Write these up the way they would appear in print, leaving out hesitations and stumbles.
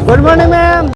Good morning ma'am.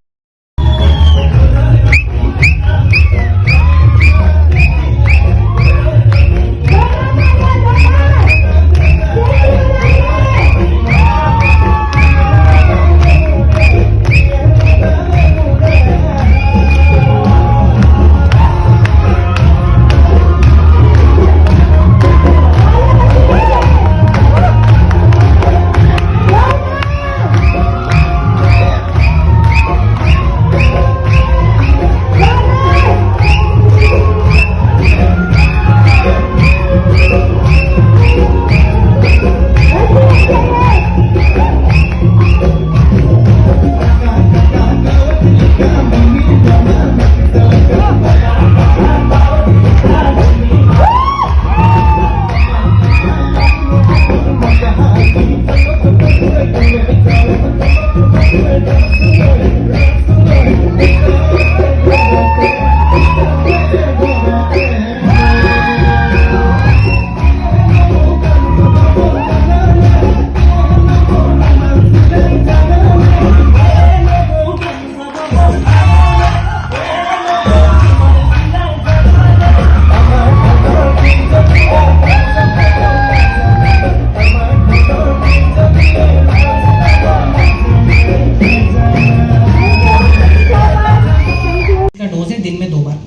दिन में 2 बार।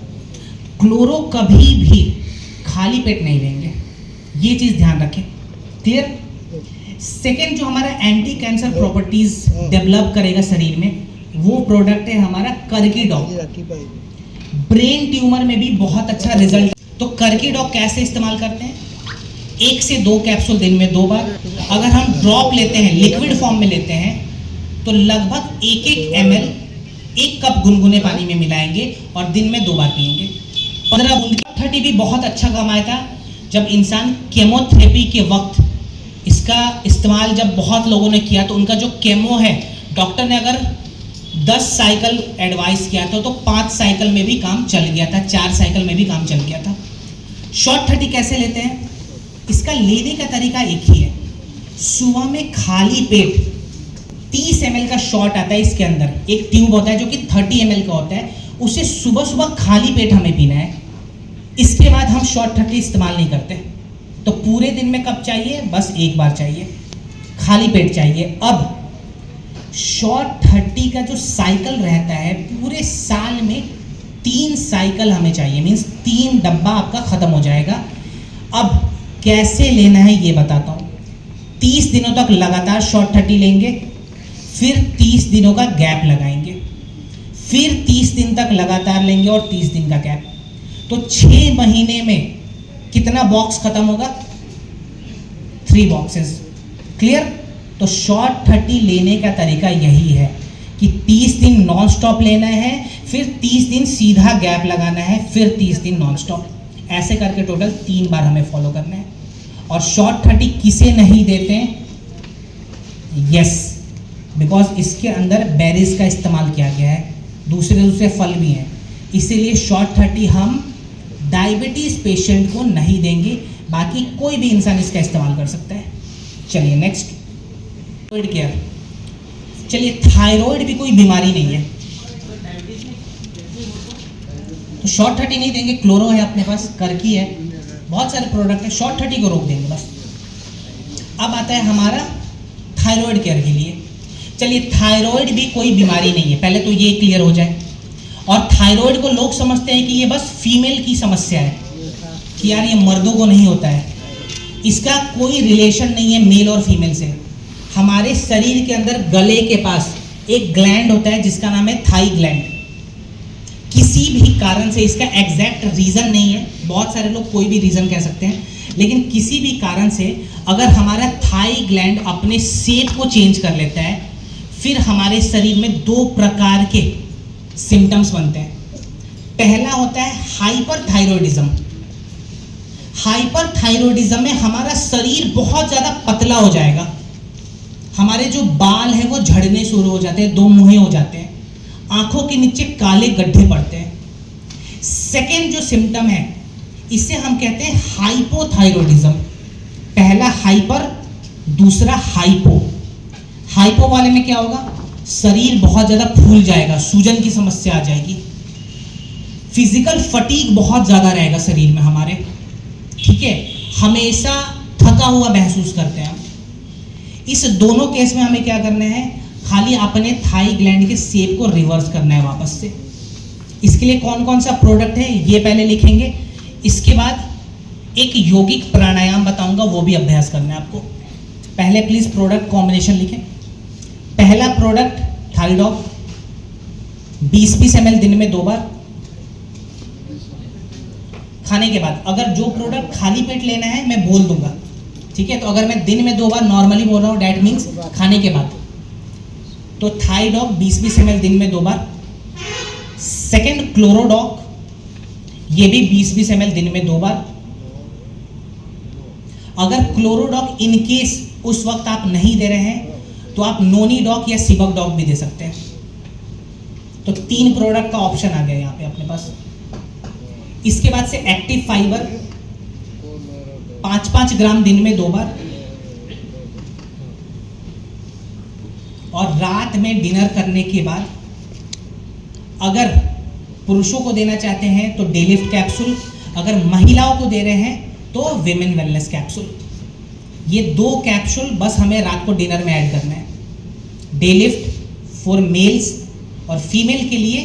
Chloro कभी भी खाली पेट नहीं लेंगे, ये चीज ध्यान रखें। क्लियर। सेकेंड, जो हमारा एंटी कैंसर प्रॉपर्टीज डेवलप करेगा शरीर में, वो प्रोडक्ट है हमारा कर्कीडॉग। ब्रेन ट्यूमर में भी बहुत अच्छा रिजल्ट। तो कर्कीडॉग कैसे इस्तेमाल करते हैं? 1 से 2 कैप्सूल दिन में 2 बार। अगर हम ड्रॉप लेते हैं, लिक्विड फॉर्म में लेते हैं, तो लगभग 1-1 ml 1 कप गुनगुने पानी में मिलाएंगे और दिन में 2 बार पिएंगे। 15 बूंद। 30 भी बहुत अच्छा काम आया था जब इंसान केमोथेरेपी के वक्त इसका इस्तेमाल जब बहुत लोगों ने किया, तो उनका जो केमो है, डॉक्टर ने अगर 10 साइकिल एडवाइस किया था तो 5 साइकिल में भी काम चल गया था, 4 साइकिल में भी काम चल गया था। शॉर्ट 30 कैसे लेते हैं? इसका लेने का तरीका एक ही है। सुबह में खाली पेट 30 ml का शॉट आता है, इसके अंदर एक ट्यूब होता है जो कि 30 ml का होता है, उसे सुबह सुबह खाली पेट हमें पीना है। इसके बाद हम शॉर्ट 30 इस्तेमाल नहीं करते। तो पूरे दिन में कब चाहिए? बस 1 बार चाहिए, खाली पेट चाहिए। अब शॉर्ट 30 का जो साइकिल रहता है, पूरे साल में 3 साइकिल हमें चाहिए, मीन्स 3 डब्बा आपका खत्म हो जाएगा। अब कैसे लेना है ये बताता हूँ। 30 दिनों तक लगातार शॉर्ट 30 लेंगे, फिर 30 दिनों का गैप लगाएंगे, फिर 30 दिन तक लगातार लेंगे और 30 दिन का गैप। तो 6 महीने में कितना बॉक्स खत्म होगा? 3 बॉक्सेस। क्लियर। तो शॉर्ट 30 लेने का तरीका यही है कि 30 दिन नॉन स्टॉप लेना है, फिर 30 दिन सीधा गैप लगाना है, फिर 30 दिन नॉन स्टॉप। ऐसे करके टोटल 3 बार हमें फॉलो करना है। और शॉर्ट 30 किसे नहीं देते हैं? यस, बिकॉज इसके अंदर बेरीज का इस्तेमाल किया गया है, दूसरे फल भी हैं, इसीलिए शॉर्ट 30 हम डायबिटीज़ पेशेंट को नहीं देंगे। बाकी कोई भी इंसान इसका इस्तेमाल कर सकता है। चलिए नेक्स्ट, थायराइड केयर। चलिए, थायराइड भी कोई बीमारी नहीं है, तो शॉर्ट 30 नहीं देंगे। क्लोरो है अपने पास, करकी है, बहुत सारे प्रोडक्ट है, शॉर्ट 30 को रोक देंगे बस। अब आता है हमारा थायराइड केयर के लिए। चलिए, थायराइड भी कोई बीमारी नहीं है, पहले तो ये क्लियर हो जाए। और थायराइड को लोग समझते हैं कि ये बस फीमेल की समस्या है, कि यार ये मर्दों को नहीं होता है। इसका कोई रिलेशन नहीं है मेल और फीमेल से। हमारे शरीर के अंदर गले के पास एक ग्लैंड होता है जिसका नाम है थाई ग्लैंड। किसी भी कारण से, इसका एग्जैक्ट रीज़न नहीं है, बहुत सारे लोग कोई भी रीज़न कह सकते हैं, लेकिन किसी भी कारण से अगर हमारा थाई ग्लैंड अपने शेप को चेंज कर लेता है, फिर हमारे शरीर में 2 प्रकार के सिम्टम्स बनते हैं। पहला होता है हाइपरथायरॉयडिज्म। हाइपरथायरॉयडिज्म में हमारा शरीर बहुत ज्यादा पतला हो जाएगा, हमारे जो बाल हैं वो झड़ने शुरू हो जाते हैं, दो मुंहे हो जाते हैं, आंखों के नीचे काले गड्ढे पड़ते हैं। सेकेंड जो सिम्टम है इसे हम कहते हैं हाइपोथायरॉयडिज्म। पहला हाइपर, दूसरा हाइपो। हाइपो वाले में क्या होगा, शरीर बहुत ज्यादा फूल जाएगा, सूजन की समस्या आ जाएगी, फिजिकल फटीग बहुत ज्यादा रहेगा शरीर में हमारे, ठीक है, हमेशा थका हुआ महसूस करते हैं हम। इस दोनों केस में हमें क्या करना है, खाली अपने थाई ग्लैंड के शेप को रिवर्स करना है वापस से। इसके लिए कौन कौन सा प्रोडक्ट है ये पहले लिखेंगे, इसके बाद एक यौगिक प्राणायाम बताऊंगा, वो भी अभ्यास करना है आपको। पहले प्लीज प्रोडक्ट कॉम्बिनेशन लिखें। पहला प्रोडक्ट थाइडॉक 20-20 ml दिन में 2 बार खाने के बाद। अगर जो प्रोडक्ट खाली पेट लेना है मैं बोल दूंगा, ठीक है, तो अगर मैं दिन में 2 बार नॉर्मली बोल रहा हूँ डैट मीन्स खाने के बाद, तो थाइडॉक 20-20 ml दिन में 2 बार। सेकेंड क्लोरोडॉक, ये भी 20-20 ml दिन में 2 बार। अगर क्लोरोडॉक इन केस उस वक्त आप नहीं दे रहे हैं तो आप नोनी डॉक या सिबक डॉक भी दे सकते हैं। तो 3 प्रोडक्ट का ऑप्शन आ गया यहाँ पे अपने पास। इसके बाद से एक्टिव फाइबर 5-5 ग्राम दिन में 2 बार, और रात में डिनर करने के बाद अगर पुरुषों को देना चाहते हैं तो डे लिफ्ट कैप्सूल, अगर महिलाओं को दे रहे हैं तो विमेन वेलनेस कैप्सूल। ये 2 कैप्सूल बस हमें रात को डिनर में ऐड करना है। डे लिफ्ट फॉर मेल्स और फीमेल के लिए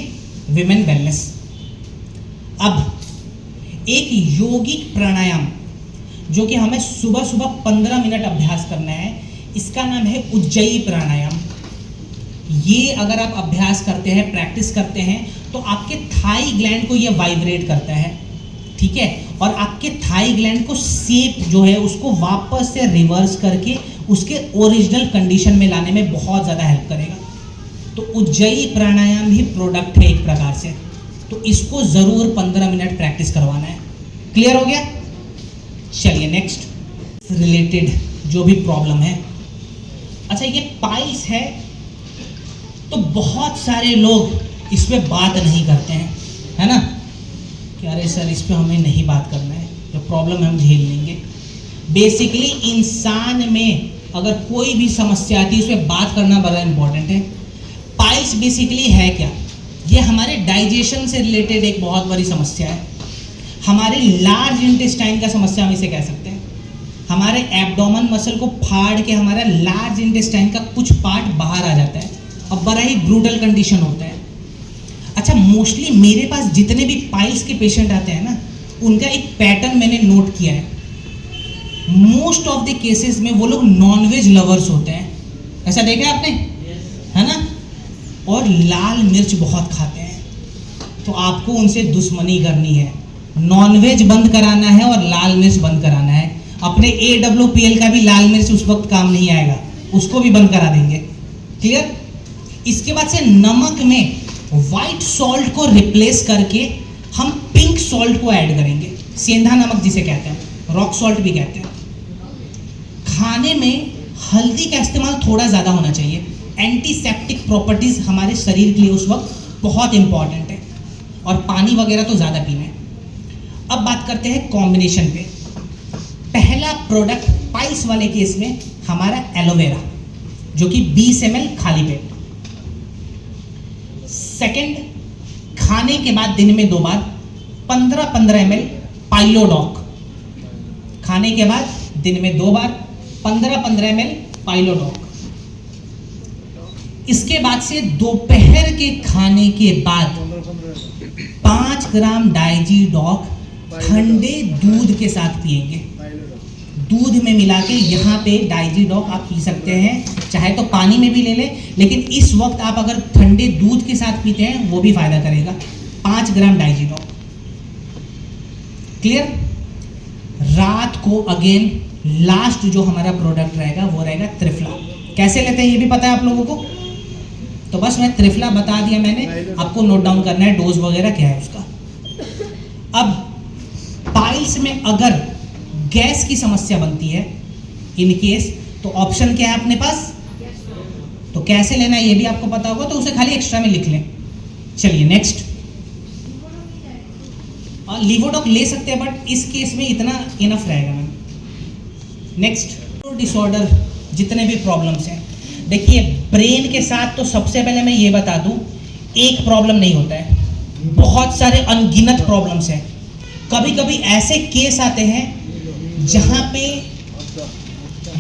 विमेन वेलनेस। अब एक यौगिक प्राणायाम जो कि हमें सुबह सुबह 15 मिनट अभ्यास करना है, इसका नाम है उज्जयी प्राणायाम। ये अगर आप अभ्यास करते हैं, प्रैक्टिस करते हैं, तो आपके थाई ग्लैंड को ये वाइब्रेट करता है, ठीक है, और आपके थाई ग्लैंड को शेप जो है उसको वापस से रिवर्स करके उसके ओरिजिनल कंडीशन में लाने में बहुत ज़्यादा हेल्प करेगा। तो उज्जयी प्राणायाम भी प्रोडक्ट है एक प्रकार से, तो इसको ज़रूर 15 मिनट प्रैक्टिस करवाना है। क्लियर हो गया? चलिए नेक्स्ट रिलेटेड जो भी प्रॉब्लम है। अच्छा, ये पाइल्स है तो बहुत सारे लोग इस पे बात नहीं करते हैं, है ना, कि अरे सर इस पे हमें नहीं बात करना है, जो प्रॉब्लम है हम झेल लेंगे। बेसिकली इंसान में अगर कोई भी समस्या आती है उस पर बात करना बड़ा इंपॉर्टेंट है। पाइल्स बेसिकली है क्या, ये हमारे डाइजेशन से रिलेटेड एक बहुत बड़ी समस्या है। हमारे लार्ज इंटेस्टाइन का समस्या हम इसे कह सकते हैं। हमारे एब्डोमेन मसल को फाड़ के हमारा लार्ज इंटेस्टाइन का कुछ पार्ट बाहर आ जाता है और बड़ा ही ब्रूटल कंडीशन होता है। अच्छा, मोस्टली मेरे पास जितने भी पाइल्स के पेशेंट आते हैं ना, उनका एक पैटर्न मैंने नोट किया है। मोस्ट ऑफ द केसेस में वो लोग नॉनवेज लवर्स होते हैं, ऐसा देखा है आपने, है ना, और लाल मिर्च बहुत खाते हैं। तो आपको उनसे दुश्मनी करनी है, नॉनवेज बंद कराना है और लाल मिर्च बंद कराना है। अपने AWPL का भी लाल मिर्च उस वक्त काम नहीं आएगा, उसको भी बंद करा देंगे। क्लियर? इसके बाद से नमक में वाइट सॉल्ट को रिप्लेस करके हम पिंक सॉल्ट को ऐड करेंगे, सेंधा नमक जिसे कहते हैं, रॉक सॉल्ट भी कहते हैं। खाने में हल्दी का इस्तेमाल थोड़ा ज़्यादा होना चाहिए। एंटीसेप्टिक प्रॉपर्टीज हमारे शरीर के लिए उस वक्त बहुत इंपॉर्टेंट है, और पानी वगैरह तो ज़्यादा पीना है। अब बात करते हैं कॉम्बिनेशन पे। पहला प्रोडक्ट पाइल्स वाले केस में हमारा एलोवेरा, जो कि 20 ml खाली पेट। सेकंड, खाने के बाद दिन में 2 बार 15-15 ml पाइलोडॉक। खाने के बाद दिन में 2 बार 15-15 ml पाइलोडॉक। इसके बाद से दोपहर के खाने के बाद 5 ग्राम डाइजीडॉक ठंडे दूध के साथ पिएंगे। दूध में मिला के यहाँ पे डाइजीडॉक आप पी सकते हैं, चाहे तो पानी में भी ले लें, लेकिन इस वक्त आप अगर ठंडे दूध के साथ पीते हैं वो भी फायदा करेगा। 5 ग्राम डाइजीडॉक। क्लियर? रात को अगेन लास्ट जो हमारा प्रोडक्ट रहेगा वो रहेगा त्रिफला। कैसे लेते हैं ये भी पता है आप लोगों को, तो बस मैं त्रिफला बता दिया मैंने, आपको नोट डाउन करना है डोज वगैरह क्या है उसका। अब पाइल्स में अगर गैस की समस्या बनती है इन केस, तो ऑप्शन क्या है अपने पास, तो कैसे लेना है ये भी आपको पता होगा, तो उसे खाली एक्स्ट्रा में लिख लें। चलिए नेक्स्ट, और लिवोडॉक ले सकते हैं बट इस केस में इतना इनफ रहेगा मैम। नेक्स्ट, डिसऑर्डर जितने भी प्रॉब्लम्स हैं, देखिए ब्रेन के साथ तो सबसे पहले मैं ये बता दूं, एक प्रॉब्लम नहीं होता है, बहुत सारे अनगिनत प्रॉब्लम्स हैं। कभी कभी ऐसे केस आते हैं जहां पे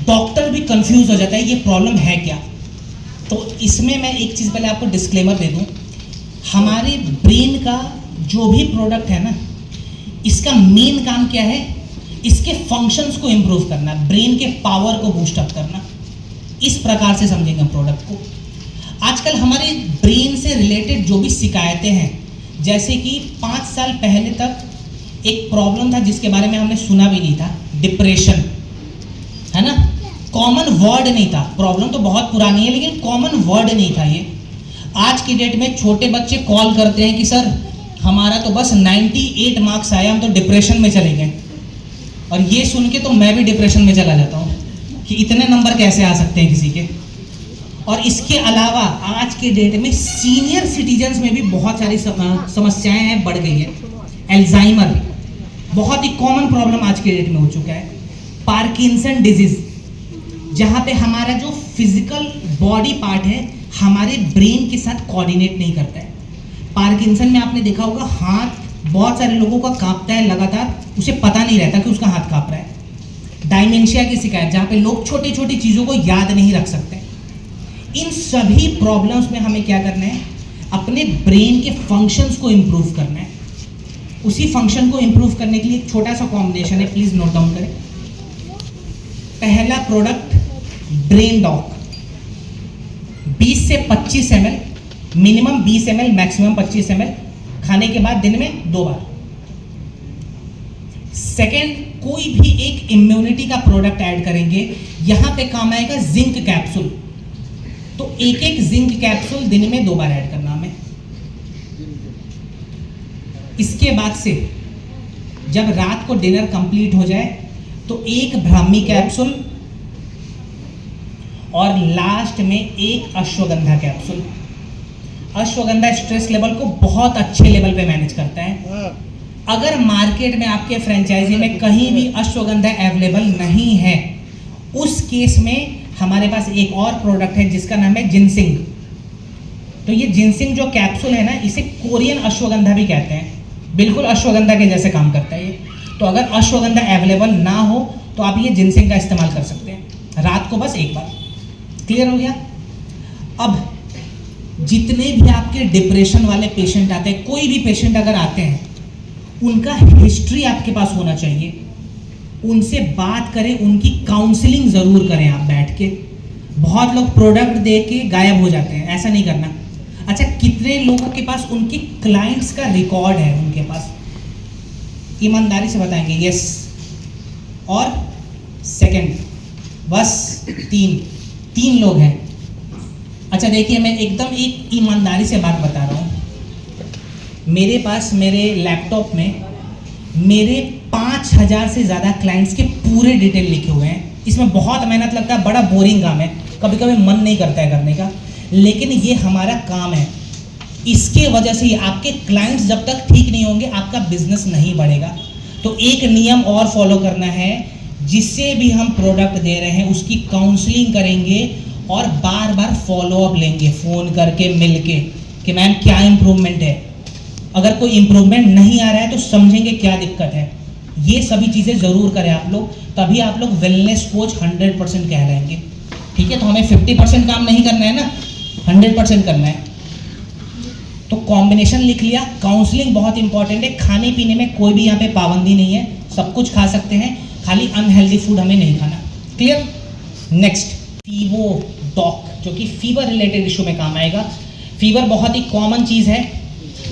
डॉक्टर भी कंफ्यूज हो जाता है ये प्रॉब्लम है क्या। तो इसमें मैं एक चीज़ पहले आपको डिस्क्लेमर दे दूं, हमारे ब्रेन का जो भी प्रोडक्ट है ना, इसका मेन काम क्या है, इसके फंक्शंस को इम्प्रूव करना, ब्रेन के पावर को बूस्ट अप करना। इस प्रकार से समझेंगे हम प्रोडक्ट को। आजकल हमारे ब्रेन से रिलेटेड जो भी शिकायतें हैं, जैसे कि 5 साल पहले तक एक प्रॉब्लम था जिसके बारे में हमने सुना भी नहीं था, डिप्रेशन, है ना, कॉमन वर्ड नहीं था। प्रॉब्लम तो बहुत पुरानी है लेकिन कॉमन वर्ड नहीं था ये। आज की डेट में छोटे बच्चे कॉल करते हैं कि सर हमारा तो बस 98 मार्क्स आया, हम तो डिप्रेशन में चले गए। और ये सुन के तो मैं भी डिप्रेशन में चला जाता हूँ कि इतने नंबर कैसे आ सकते हैं किसी के। और इसके अलावा आज के डेट में सीनियर सिटीजन्स में भी बहुत सारी समस्याएं हैं, बढ़ गई है। एल्जाइमर बहुत ही कॉमन प्रॉब्लम आज के डेट में हो चुका है। पार्किंसन डिजीज, जहाँ पे हमारा जो फिजिकल बॉडी पार्ट है हमारे ब्रेन के साथ कोऑर्डिनेट नहीं करता है। पार्किंसन में आपने देखा होगा हाथ बहुत सारे लोगों का कांपता है लगातार, उसे पता नहीं रहता कि उसका हाथ कांप रहा है। डायमेंशिया की शिकायत, जहाँ पे लोग छोटी छोटी चीज़ों को याद नहीं रख सकते। इन सभी प्रॉब्लम्स में हमें क्या करना है, अपने ब्रेन के फंक्शंस को इम्प्रूव करना है। उसी फंक्शन को इम्प्रूव करने के लिए एक छोटा सा कॉम्बिनेशन है, प्लीज़ नोट डाउन करें। पहला प्रोडक्ट ब्रेन डॉक, 20 से 25 ml, minimum 20 ml, maximum 25 ml, खाने के बाद दिन में 2 बार। सेकेंड, कोई भी एक इम्यूनिटी का प्रोडक्ट ऐड करेंगे, यहां पे काम आएगा जिंक कैप्सूल। तो एक एक जिंक कैप्सूल दिन में 2 बार ऐड करना हमें। इसके बाद से जब रात को डिनर कंप्लीट हो जाए तो एक ब्राह्मी कैप्सूल और लास्ट में एक ashwagandha capsule. Ashwagandha stress level को बहुत अच्छे लेवल पे मैनेज करता है। अगर मार्केट में आपके फ्रेंचाइजी में कहीं भी अश्वगंधा अवेलेबल नहीं है, उस केस में हमारे पास एक और प्रोडक्ट है जिसका नाम है जिनसिंग। तो ये जिनसिंग जो कैप्सूल है ना, इसे कोरियन अश्वगंधा भी कहते हैं, बिल्कुल अश्वगंधा के जैसे काम करता है ये। तो अगर अश्वगंधा अवेलेबल ना हो तो आप ये जिनसिंग का इस्तेमाल कर सकते हैं, रात को बस एक बार। क्लियर हो गया? अब जितने भी आपके डिप्रेशन वाले पेशेंट आते हैं, कोई भी पेशेंट अगर आते हैं, उनका हिस्ट्री आपके पास होना चाहिए। उनसे बात करें, उनकी काउंसलिंग ज़रूर करें आप बैठ के। बहुत लोग प्रोडक्ट दे के गायब हो जाते हैं, ऐसा नहीं करना। अच्छा, कितने लोगों के पास उनके क्लाइंट्स का रिकॉर्ड है उनके पास, ईमानदारी से बताएंगे यस। और सेकंड, बस तीन लोग हैं। अच्छा देखिए, मैं एकदम एक ईमानदारी से बात बता रहा हूँ। मेरे पास मेरे लैपटॉप में मेरे 5000 से ज़्यादा क्लाइंट्स के पूरे डिटेल लिखे हुए हैं। इसमें बहुत मेहनत लगता है, बड़ा बोरिंग काम है, कभी कभी मन नहीं करता है करने का, लेकिन ये हमारा काम है। इसके वजह से आपके क्लाइंट्स जब तक ठीक नहीं होंगे आपका बिजनेस नहीं बढ़ेगा। तो एक नियम और फॉलो करना है, जिससे भी हम प्रोडक्ट दे रहे हैं उसकी काउंसलिंग करेंगे और बार बार फॉलो अप लेंगे, फ़ोन करके मिल के कि मैम क्या इम्प्रूवमेंट है। अगर कोई इम्प्रूवमेंट नहीं आ रहा है तो समझेंगे क्या दिक्कत है। ये सभी चीज़ें ज़रूर करें आप लोग, तभी आप लोग वेलनेस कोच 100% कहलाएंगे। ठीक है, तो हमें 50% काम नहीं करना है ना, 100% करना है। तो कॉम्बिनेशन लिख लिया। काउंसलिंग बहुत इंपॉर्टेंट है। खाने पीने में कोई भी यहाँ पे पाबंदी नहीं है, सब कुछ खा सकते हैं, खाली अनहेल्दी फूड हमें नहीं खाना। क्लियर? नेक्स्ट, फीवोडॉक, जो कि फीवर रिलेटेड इशू में काम आएगा। फीवर बहुत ही कॉमन चीज़ है,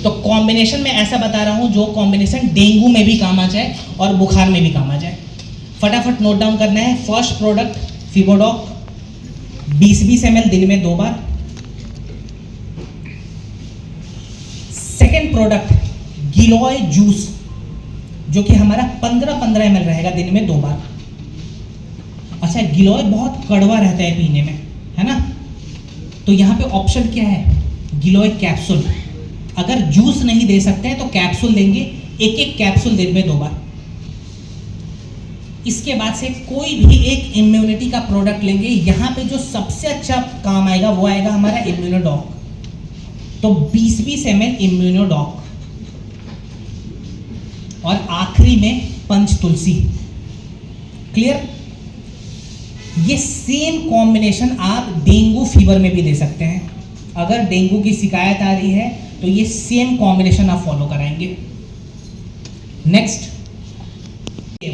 तो कॉम्बिनेशन में ऐसा बता रहा हूँ जो कॉम्बिनेशन डेंगू में भी काम आ जाए और बुखार में भी काम आ जाए। फटाफट नोट डाउन करना है। फर्स्ट प्रोडक्ट फीवोडॉक, 20-20 ml दिन में 2 बार। सेकेंड प्रोडक्ट गिलोय जूस, जो कि हमारा 15-15 ml रहेगा दिन में 2 बार। अच्छा, गिलोय बहुत कड़वा रहता है पीने में, है ना, तो यहाँ पे ऑप्शन क्या है, गिलोय कैप्सूल। अगर जूस नहीं दे सकते हैं तो कैप्सूल देंगे, एक कैप्सूल दिन में 2 बार। इसके बाद से कोई भी एक इम्यूनिटी का प्रोडक्ट लेंगे, यहाँ पे जो सबसे अच्छा काम आएगा वो आएगा हमारा इम्यूनोडॉक, तो 20-20 ml इम्यूनोडॉक, और आखिरी में पंच तुलसी। क्लियर? ये सेम कॉम्बिनेशन आप डेंगू फीवर में भी दे सकते हैं। अगर डेंगू की शिकायत आ रही है तो ये सेम कॉम्बिनेशन आप फॉलो कराएंगे। Next,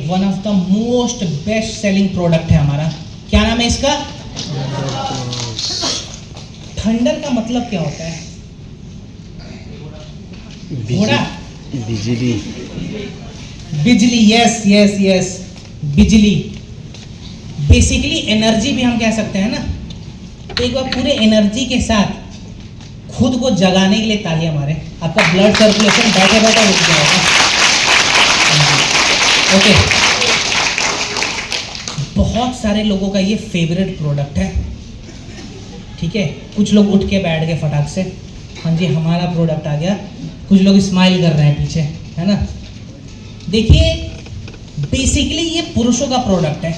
one of the most best selling product है हमारा, क्या नाम है इसका? थंडर का मतलब क्या होता है? घोड़ा, बिजली, बिजली, यस यस यस, बिजली। बेसिकली एनर्जी भी हम कह सकते हैं ना। तो एक बार पूरे एनर्जी के साथ खुद को जगाने के लिए तालियां मारे, आपका ब्लड सर्कुलेशन बैठे बैठे रुक जाएगा। ओके, बहुत सारे लोगों का ये फेवरेट प्रोडक्ट है, ठीक है। कुछ लोग उठ के बैठ गए फटाक से, हाँ जी हमारा प्रोडक्ट आ गया। कुछ लोग स्माइल कर रहे हैं पीछे, है ना। देखिए, बेसिकली ये पुरुषों का प्रोडक्ट है।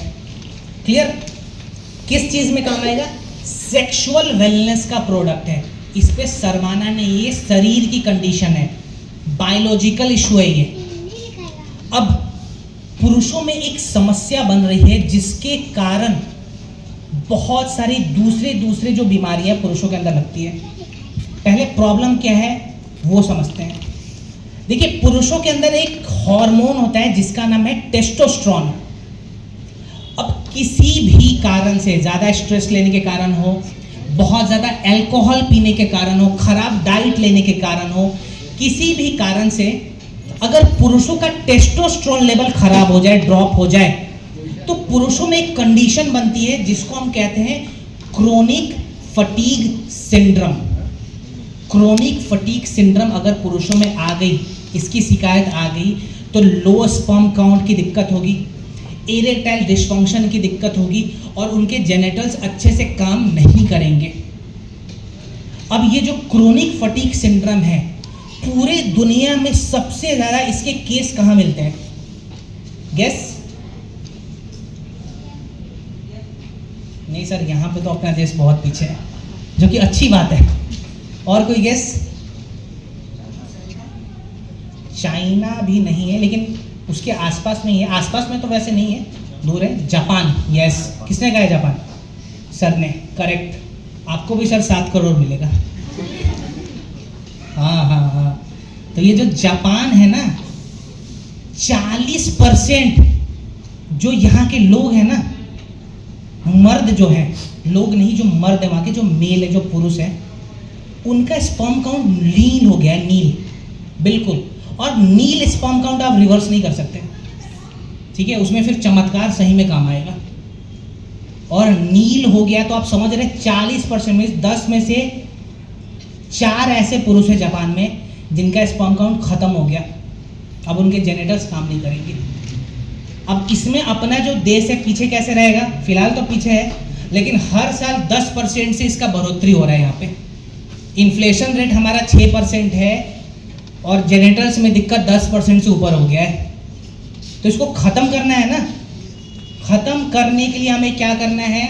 क्लियर? किस चीज में काम आएगा? सेक्सुअल वेलनेस का प्रोडक्ट है। इस पे शर्माना नहीं, ये शरीर की कंडीशन है, बायोलॉजिकल इशू है ये। अब पुरुषों में एक समस्या बन रही है जिसके कारण बहुत सारी दूसरे जो बीमारियां पुरुषों के अंदर लगती है। पहले प्रॉब्लम क्या है वो समझते हैं। देखिए, पुरुषों के अंदर एक हार्मोन होता है जिसका नाम है टेस्टोस्टेरोन। अब किसी भी कारण से, ज़्यादा स्ट्रेस लेने के कारण हो, बहुत ज़्यादा अल्कोहल पीने के कारण हो, खराब डाइट लेने के कारण हो, किसी भी कारण से अगर पुरुषों का टेस्टोस्टेरोन लेवल खराब हो जाए, ड्रॉप हो जाए, तो पुरुषों में एक कंडीशन बनती है जिसको हम कहते हैं chronic fatigue syndrome. Chronic fatigue syndrome अगर पुरुषों में आ गई, इसकी शिकायत आ गई, तो लो स्पर्म काउंट की दिक्कत होगी, इरेक्टाइल डिस्फंक्शन की दिक्कत होगी, और उनके जेनिटल्स अच्छे से काम नहीं करेंगे। अब ये जो क्रोनिक फटीग सिंड्रोम है, पूरे दुनिया में सबसे ज़्यादा इसके केस कहाँ मिलते हैं? गेस? नहीं सर, यहाँ पे तो अपना देश बहुत पीछे है, जो कि अच्छी बात है। और कोई गेस? चाइना भी नहीं है, लेकिन उसके आसपास में ही है। आसपास में तो वैसे नहीं है, दूर है। Japan, yes. किसने कहा है जापान? सर ने, करेक्ट। आपको भी सर 7 करोड़ मिलेगा। हाँ हाँ हाँ, तो ये जो जापान है ना, 40% जो यहाँ के लोग हैं ना, मर्द जो है, लोग नहीं, जो मर्द है वहाँ के, जो मेल है, जो पुरुष है, उनका स्पर्म काउंट नील हो गया है, नील, बिल्कुल। और नील स्पर्म काउंट आप रिवर्स नहीं कर सकते, ठीक है, उसमें फिर चमत्कार सही में काम आएगा। और नील हो गया तो आप समझ रहे 40% में 10 में से 4 ऐसे पुरुष हैं जापान में जिनका स्पर्म काउंट खत्म हो गया। अब उनके जेनिटल्स काम नहीं करेंगे। अब इसमें अपना जो देश है पीछे कैसे रहेगा? फिलहाल तो पीछे है, लेकिन हर साल 10% से इसका बढ़ोतरी हो रहा है। यहाँ पे इन्फ्लेशन रेट हमारा 6% है और जेनिटल्स में दिक्कत 10% से ऊपर हो गया है। तो इसको खत्म करना है ना। खत्म करने के लिए हमें क्या करना है?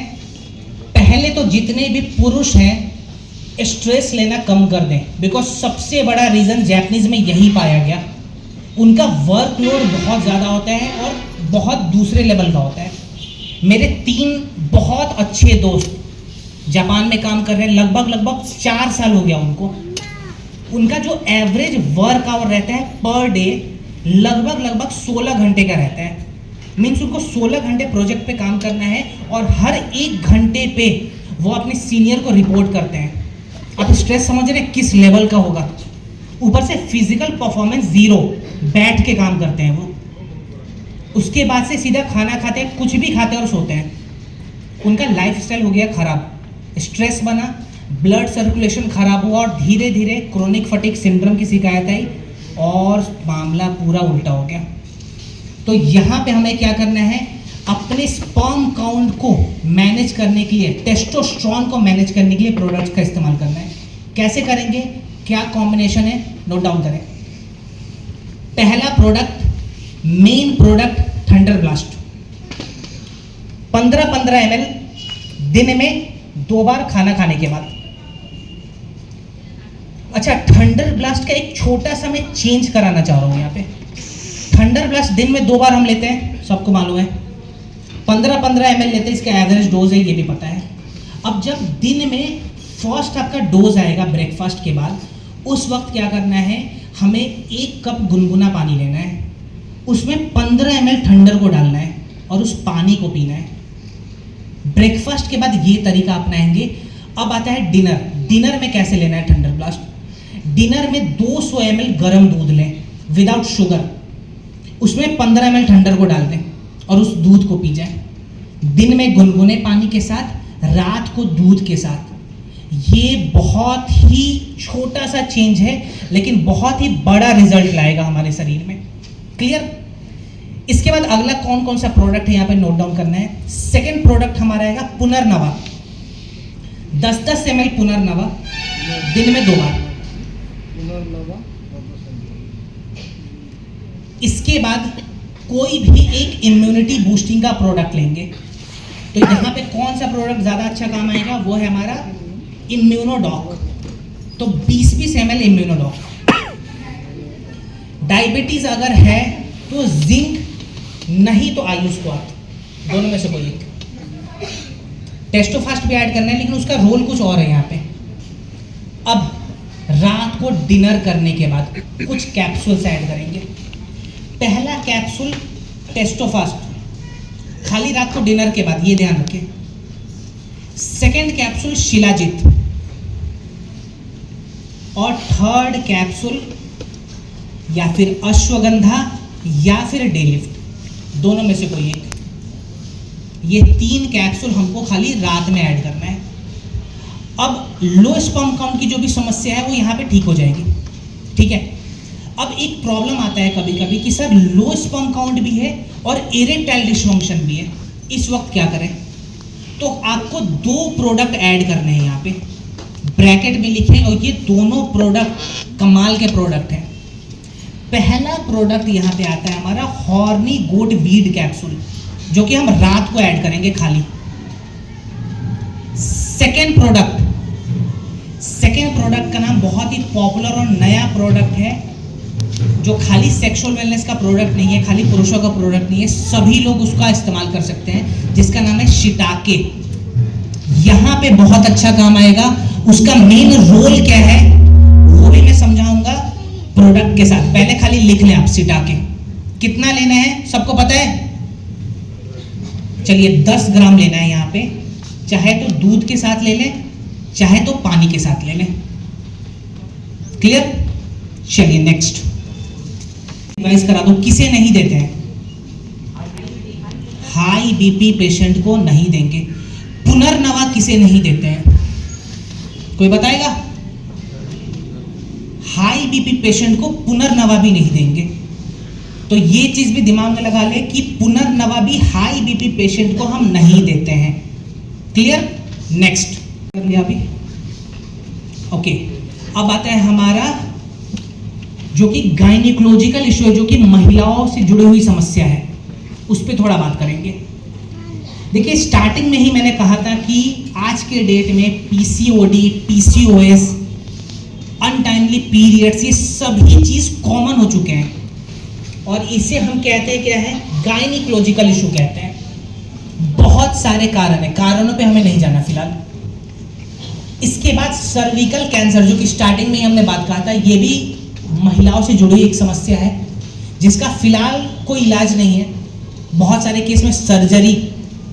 पहले तो जितने भी पुरुष हैं स्ट्रेस लेना कम कर दें, बिकॉज सबसे बड़ा रीजन जापानीज में यही पाया गया। उनका वर्कलोड बहुत ज़्यादा होता है और बहुत दूसरे लेवल का होता है। मेरे 3 बहुत अच्छे दोस्त जापान में काम कर रहे हैं, लगभग 4 साल हो गया उनको। उनका जो एवरेज वर्क आवर रहता है पर डे लगभग 16 घंटे का रहता है। मीन्स उनको 16 घंटे प्रोजेक्ट पे काम करना है और हर 1 घंटे पे वो अपने सीनियर को रिपोर्ट करते हैं। आप स्ट्रेस समझ रहे हैं किस लेवल का होगा। ऊपर से फिजिकल परफॉर्मेंस 0, बैठ के काम करते हैं वो। उसके बाद से सीधा खाना खाते हैं, कुछ भी खाते हैं और सोते हैं। उनका लाइफस्टाइल हो गया खराब, स्ट्रेस बना, ब्लड सर्कुलेशन खराब हुआ और धीरे धीरे क्रोनिक फटीग सिंड्रोम की शिकायत आई और मामला पूरा उल्टा हो गया। तो यहाँ पे हमें क्या करना है, अपने स्पर्म काउंट को मैनेज करने के लिए, टेस्टोस्टेरोन को मैनेज करने के लिए प्रोडक्ट्स का इस्तेमाल करना है। कैसे करेंगे, क्या कॉम्बिनेशन है, नोट डाउन करें। पहला product, main product thunder blast, 15-15 ml दिन में 2 बार खाना खाने के बाद। अच्छा, थंडर ब्लास्ट का एक छोटा सा मैं चेंज कराना चाह रहा हूं यहाँ पे। थंडर ब्लास्ट दिन में 2 बार हम लेते हैं, सबको मालूम है। 15-15 ml लेते हैं, इसका एवरेज डोज है, ये भी पता है। अब जब दिन में फर्स्ट आपका डोज आएगा ब्रेकफास्ट के बाद, उस वक्त क्या करना है, हमें 1 कप गुनगुना पानी लेना है, उसमें 15 ml थंडर को डालना है और उस पानी को पीना है। ब्रेकफास्ट के बाद ये तरीका अपनाएंगे। अब आता है डिनर। डिनर में कैसे लेना है थंडर ब्लास्ट, डिनर में 200 ml गर्म दूध लें विदाउट शुगर, उसमें 15 ml थंडर को डाल दें और उस दूध को पी जाएं। दिन में गुनगुने पानी के साथ, रात को दूध के साथ। ये बहुत ही छोटा सा चेंज है लेकिन बहुत ही बड़ा रिजल्ट लाएगा हमारे शरीर में। क्लियर। इसके बाद अगला कौन कौन सा प्रोडक्ट है यहाँ पे नोट डाउन करना है। सेकंड प्रोडक्ट हमारा आएगा पुनर्नवा, 10-10 ml पुनर्नवा दिन में 2 बार। इसके बाद कोई भी एक इम्यूनिटी बूस्टिंग का प्रोडक्ट लेंगे। तो यहाँ पे कौन सा प्रोडक्ट ज़्यादा अच्छा काम आएगा, वो है हमारा इम्यूनोडॉक। तो 20-20 ml इम्यूनोडॉक। डायबिटीज अगर है तो जिंक, नहीं तो आयुस्क्वाथ, दोनों में से कोई एक। टेस्टोफास्ट भी ऐड करना है लेकिन उसका रोल कुछ और है यहाँ पे। अब रात को डिनर करने के बाद कुछ कैप्सूल्स ऐड करेंगे। पहला कैप्सूल टेस्टोफास्ट, खाली रात को डिनर के बाद, ये ध्यान रखें। सेकंड कैप्सूल शिलाजीत और थर्ड कैप्सूल या फिर अश्वगंधा या फिर डेलिफ्ट, दोनों में से कोई एक। ये 3 कैप्सूल हमको खाली रात में ऐड करना है। अब लो स्पर्म काउंट की जो भी समस्या है वो यहाँ पे ठीक हो जाएगी। ठीक है। अब एक प्रॉब्लम आता है कभी कभी कि सर लो स्पर्म काउंट भी है और इरेक्टाइल डिसफंक्शन भी है, इस वक्त क्या करें। तो आपको 2 प्रोडक्ट ऐड करने हैं यहाँ पे, ब्रैकेट में लिखें, और ये दोनों प्रोडक्ट कमाल के प्रोडक्ट हैं। पहला प्रोडक्ट यहाँ पे आता है हमारा हॉर्नी गोट वीड कैप्सूल, जो कि हम रात को ऐड करेंगे खाली। सेकेंड प्रोडक्ट का नाम बहुत ही पॉपुलर और नया प्रोडक्ट है, जो खाली सेक्सुअल वेलनेस का प्रोडक्ट नहीं है, खाली पुरुषों का प्रोडक्ट नहीं है, सभी लोग उसका इस्तेमाल कर सकते हैं, जिसका नाम है शिटाके। यहाँ पे बहुत अच्छा काम आएगा। उसका मेन रोल क्या है वो भी मैं समझाऊंगा प्रोडक्ट के साथ। पहले खाली लिख लें आप शिटाके कितना लेना है, सबको पता है। चलिए 10 ग्राम लेना है यहाँ पे, चाहे तो दूध के साथ ले लें, चाहे तो पानी के साथ ले लें। क्लियर। चलिए नेक्स्ट रिवाइज करा दो। किसे नहीं देते हैं, हाई बीपी पेशेंट को नहीं देंगे। पुनर्नवा किसे नहीं देते हैं, कोई बताएगा। हाई बीपी पेशेंट को पुनर्नवा भी नहीं देंगे। तो ये चीज भी दिमाग में लगा ले कि पुनर्नवा भी हाई बीपी पेशेंट को हम नहीं देते हैं। क्लियर। नेक्स्ट कर लिया अभी। ओके, अब आता है हमारा जो कि गायनिकोलॉजिकल इशू है, जो कि महिलाओं से जुड़ी हुई समस्या है, उस पर थोड़ा बात करेंगे। देखिए स्टार्टिंग में ही मैंने कहा था कि आज के डेट में पीसीओडी, पीसीओएस, अनटाइमली पीरियड्स, ये सभी चीज कॉमन हो चुके हैं और इसे हम कहते हैं क्या है, गायनिकोलॉजिकल इशू कहते हैं। बहुत सारे कारण है, कारणों पे हमें नहीं जाना फिलहाल। इसके बाद सर्विकल कैंसर, जो कि स्टार्टिंग में ही हमने बात कहा था, ये भी महिलाओं से जुड़ी एक समस्या है जिसका फिलहाल कोई इलाज नहीं है। बहुत सारे केस में सर्जरी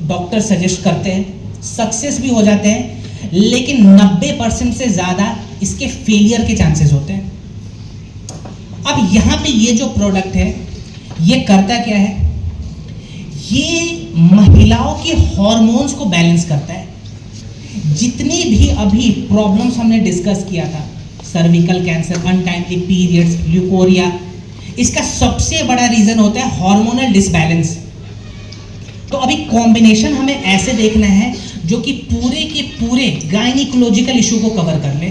डॉक्टर सजेस्ट करते हैं, सक्सेस भी हो जाते हैं, लेकिन 90% से ज़्यादा इसके फेलियर के चांसेस होते हैं। अब यहाँ पे ये जो प्रोडक्ट है ये करता क्या है, ये महिलाओं के हॉर्मोन्स को बैलेंस करता है। जितनी भी अभी प्रॉब्लम्स हमने डिस्कस किया था, cervical cancer, untimely periods, leucorrhoea, इसका सबसे बड़ा रीजन होता है हार्मोनल डिसबैलेंस। तो अभी कॉम्बिनेशन हमें ऐसे देखना है जो कि पूरे के पूरे गायनिकोलॉजिकल इशू को कवर कर ले।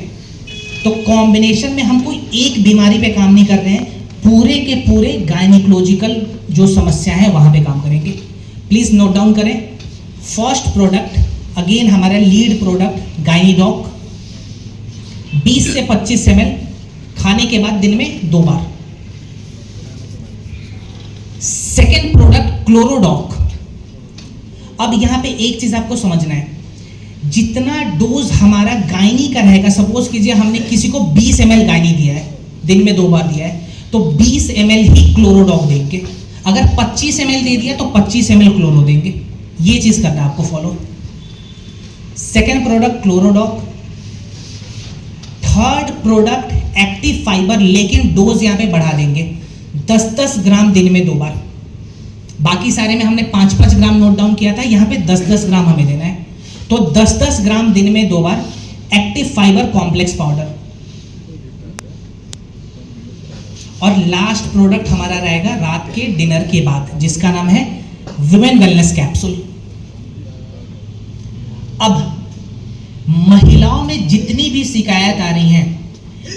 तो कॉम्बिनेशन में हम कोई एक बीमारी पे काम नहीं कर रहे हैं, पूरे के पूरे गायनिकोलॉजिकल जो समस्या है वहां पे काम करेंगे। प्लीज नोट डाउन करें। फर्स्ट प्रोडक्ट अगेन हमारा लीड प्रोडक्ट गायनीडॉक, 20 से 25 ml खाने के बाद दिन में 2 बार। Second product क्लोरोडॉक। अब यहां पे एक चीज आपको समझना है, जितना डोज हमारा गायनी का रहेगा, सपोज कीजिए हमने किसी को 20 ml गायनी दिया है, दिन में 2 बार दिया है, तो 20 ml ही क्लोरोडॉक देंगे। अगर 25 ml दे दिया तो 25 ml क्लोरो देंगे। ये चीज करना है आपको follow. Second product Chlorodoc. Third product active fibre, लेकिन डोज यहां पे बढ़ा देंगे, 10-10 ग्राम दिन में 2 बार। बाकी सारे में हमने 5-5 ग्राम नोट डाउन किया था, यहां पे 10-10 ग्राम हमें देना है। तो 10-10 ग्राम दिन में 2 बार एक्टिव फाइबर कॉम्प्लेक्स पाउडर। और लास्ट प्रोडक्ट हमारा रहेगा रात के डिनर के बाद, जिसका नाम है वुमेन वेलनेस कैप्सूल। अब महिलाओं में जितनी भी शिकायत आ रही हैं,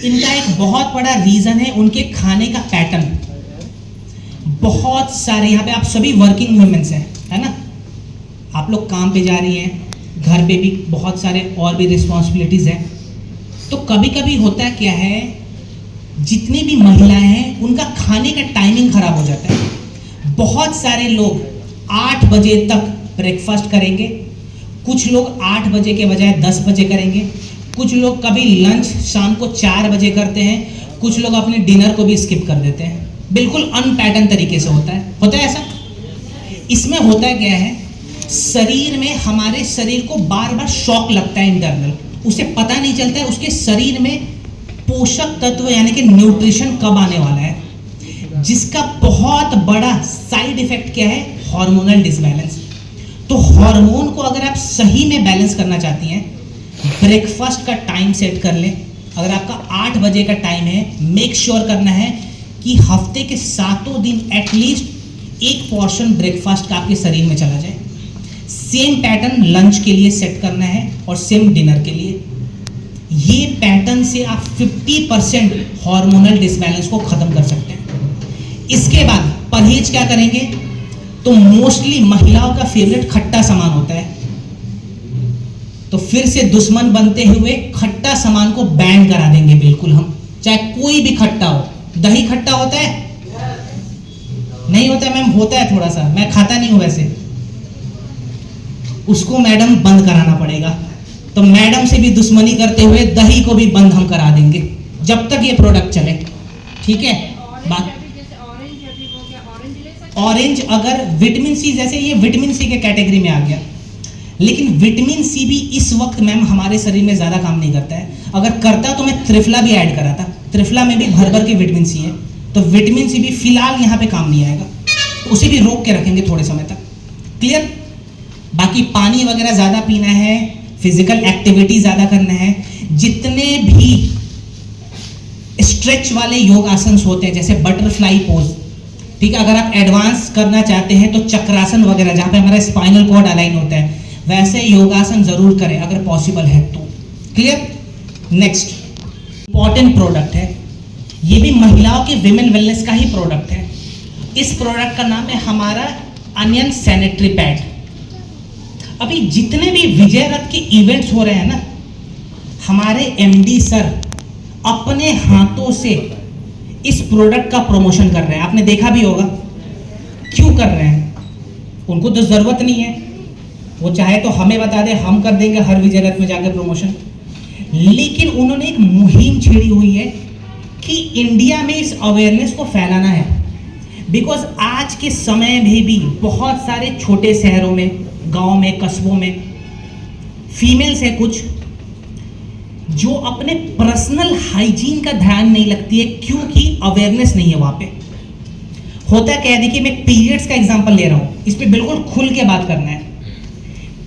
इनका एक बहुत बड़ा रीजन है उनके खाने का पैटर्न। बहुत सारे यहाँ पे आप सभी वर्किंग वुमेन्स हैं, है ना, आप लोग काम पे जा रही हैं, घर पे भी बहुत सारे और भी रिस्पॉन्सिबिलिटीज हैं। तो कभी कभी होता है क्या है, जितनी भी महिलाएं हैं उनका खाने का टाइमिंग खराब हो जाता है। बहुत सारे लोग 8 बजे तक ब्रेकफास्ट करेंगे, कुछ लोग 8 बजे के बजाय 10 बजे करेंगे, कुछ लोग कभी लंच शाम को 4 बजे करते हैं, कुछ लोग अपने डिनर को भी स्किप कर देते हैं। बिल्कुल अनपैटर्न तरीके से होता है ऐसा। इसमें होता क्या है, शरीर में हमारे शरीर को बार बार शॉक लगता है इंटरनल, उसे पता नहीं चलता है उसके शरीर में पोषक तत्व यानी कि न्यूट्रिशन कब आने वाला है, जिसका बहुत बड़ा साइड इफेक्ट क्या है, हार्मोनल डिसबैलेंस। तो हार्मोन को अगर आप सही में बैलेंस करना चाहती हैं, ब्रेकफास्ट का टाइम सेट कर लें। अगर आपका 8 बजे का टाइम है, मेक श्योर करना है कि हफ्ते के 7 दिन एटलीस्ट एक पोर्शन ब्रेकफास्ट का आपके शरीर में चला जाए। सेम पैटर्न लंच के लिए सेट करना है और सेम डिनर के लिए। ये पैटर्न से आप 50% हार्मोनल डिसबैलेंस को खत्म कर सकते हैं। इसके बाद परहेज क्या करेंगे, तो मोस्टली महिलाओं का फेवरेट खट्टा सामान होता है, तो फिर से दुश्मन बनते हुए खट्टा सामान को बैन करा देंगे बिल्कुल हम, चाहे कोई भी खट्टा हो। दही खट्टा होता है? नहीं होता है मैम, होता है थोड़ा सा, मैं खाता नहीं हूं वैसे, उसको मैडम बंद कराना पड़ेगा। तो मैडम से भी दुश्मनी करते हुए दही को भी बंद हम करा देंगे जब तक ये प्रोडक्ट चले, ठीक है। बात ऑरेंज अगर विटामिन सी, जैसे ये विटामिन सी के कैटेगरी में आ गया, लेकिन विटामिन सी भी इस वक्त मैम हमारे शरीर में ज़्यादा काम नहीं करता है। अगर करता तो मैं त्रिफला भी ऐड करा था, त्रिफला में भी भर भर के विटामिन सी है, तो विटामिन सी भी फिलहाल यहाँ पे काम नहीं आएगा, तो उसे भी रोक के रखेंगे थोड़े समय तक। क्लियर? बाकी पानी वगैरह ज़्यादा पीना है, फिजिकल एक्टिविटी ज़्यादा करना है, जितने भी स्ट्रेच वाले योग आसन होते हैं जैसे बटरफ्लाई पोज, ठीक है, अगर आप एडवांस करना चाहते हैं तो चक्रासन वगैरह जहाँ पे हमारा स्पाइनल कॉर्ड अलाइन होता है, वैसे योगासन जरूर करें अगर पॉसिबल है तो। क्लियर? नेक्स्ट इंपॉर्टेंट प्रोडक्ट है, ये भी महिलाओं के विमेन वेलनेस का ही प्रोडक्ट है। इस प्रोडक्ट का नाम है हमारा अनियन सैनिटरी पैड। अभी जितने भी विजय रथ के इवेंट्स हो रहे हैं ना, हमारे एमडी सर अपने हाथों से इस प्रोडक्ट का प्रमोशन कर रहे हैं। आपने देखा भी होगा क्यों कर रहे हैं, उनको तो जरूरत नहीं है, वो चाहे तो हमें बता दे, हम कर देंगे हर विजय रथ में जाकर प्रमोशन। लेकिन उन्होंने एक मुहिम छेड़ी हुई है कि इंडिया में इस अवेयरनेस को फैलाना है, बिकॉज आज के समय में भी बहुत सारे छोटे शहरों में, गांव में, कस्बों में फीमेल्स है कुछ जो अपने पर्सनल हाइजीन का ध्यान नहीं रखती है क्योंकि अवेयरनेस नहीं है वहां पे। होता क्या है, देखिए मैं पीरियड्स का एग्जांपल ले रहा हूं, इस पे बिल्कुल खुल के बात करना है।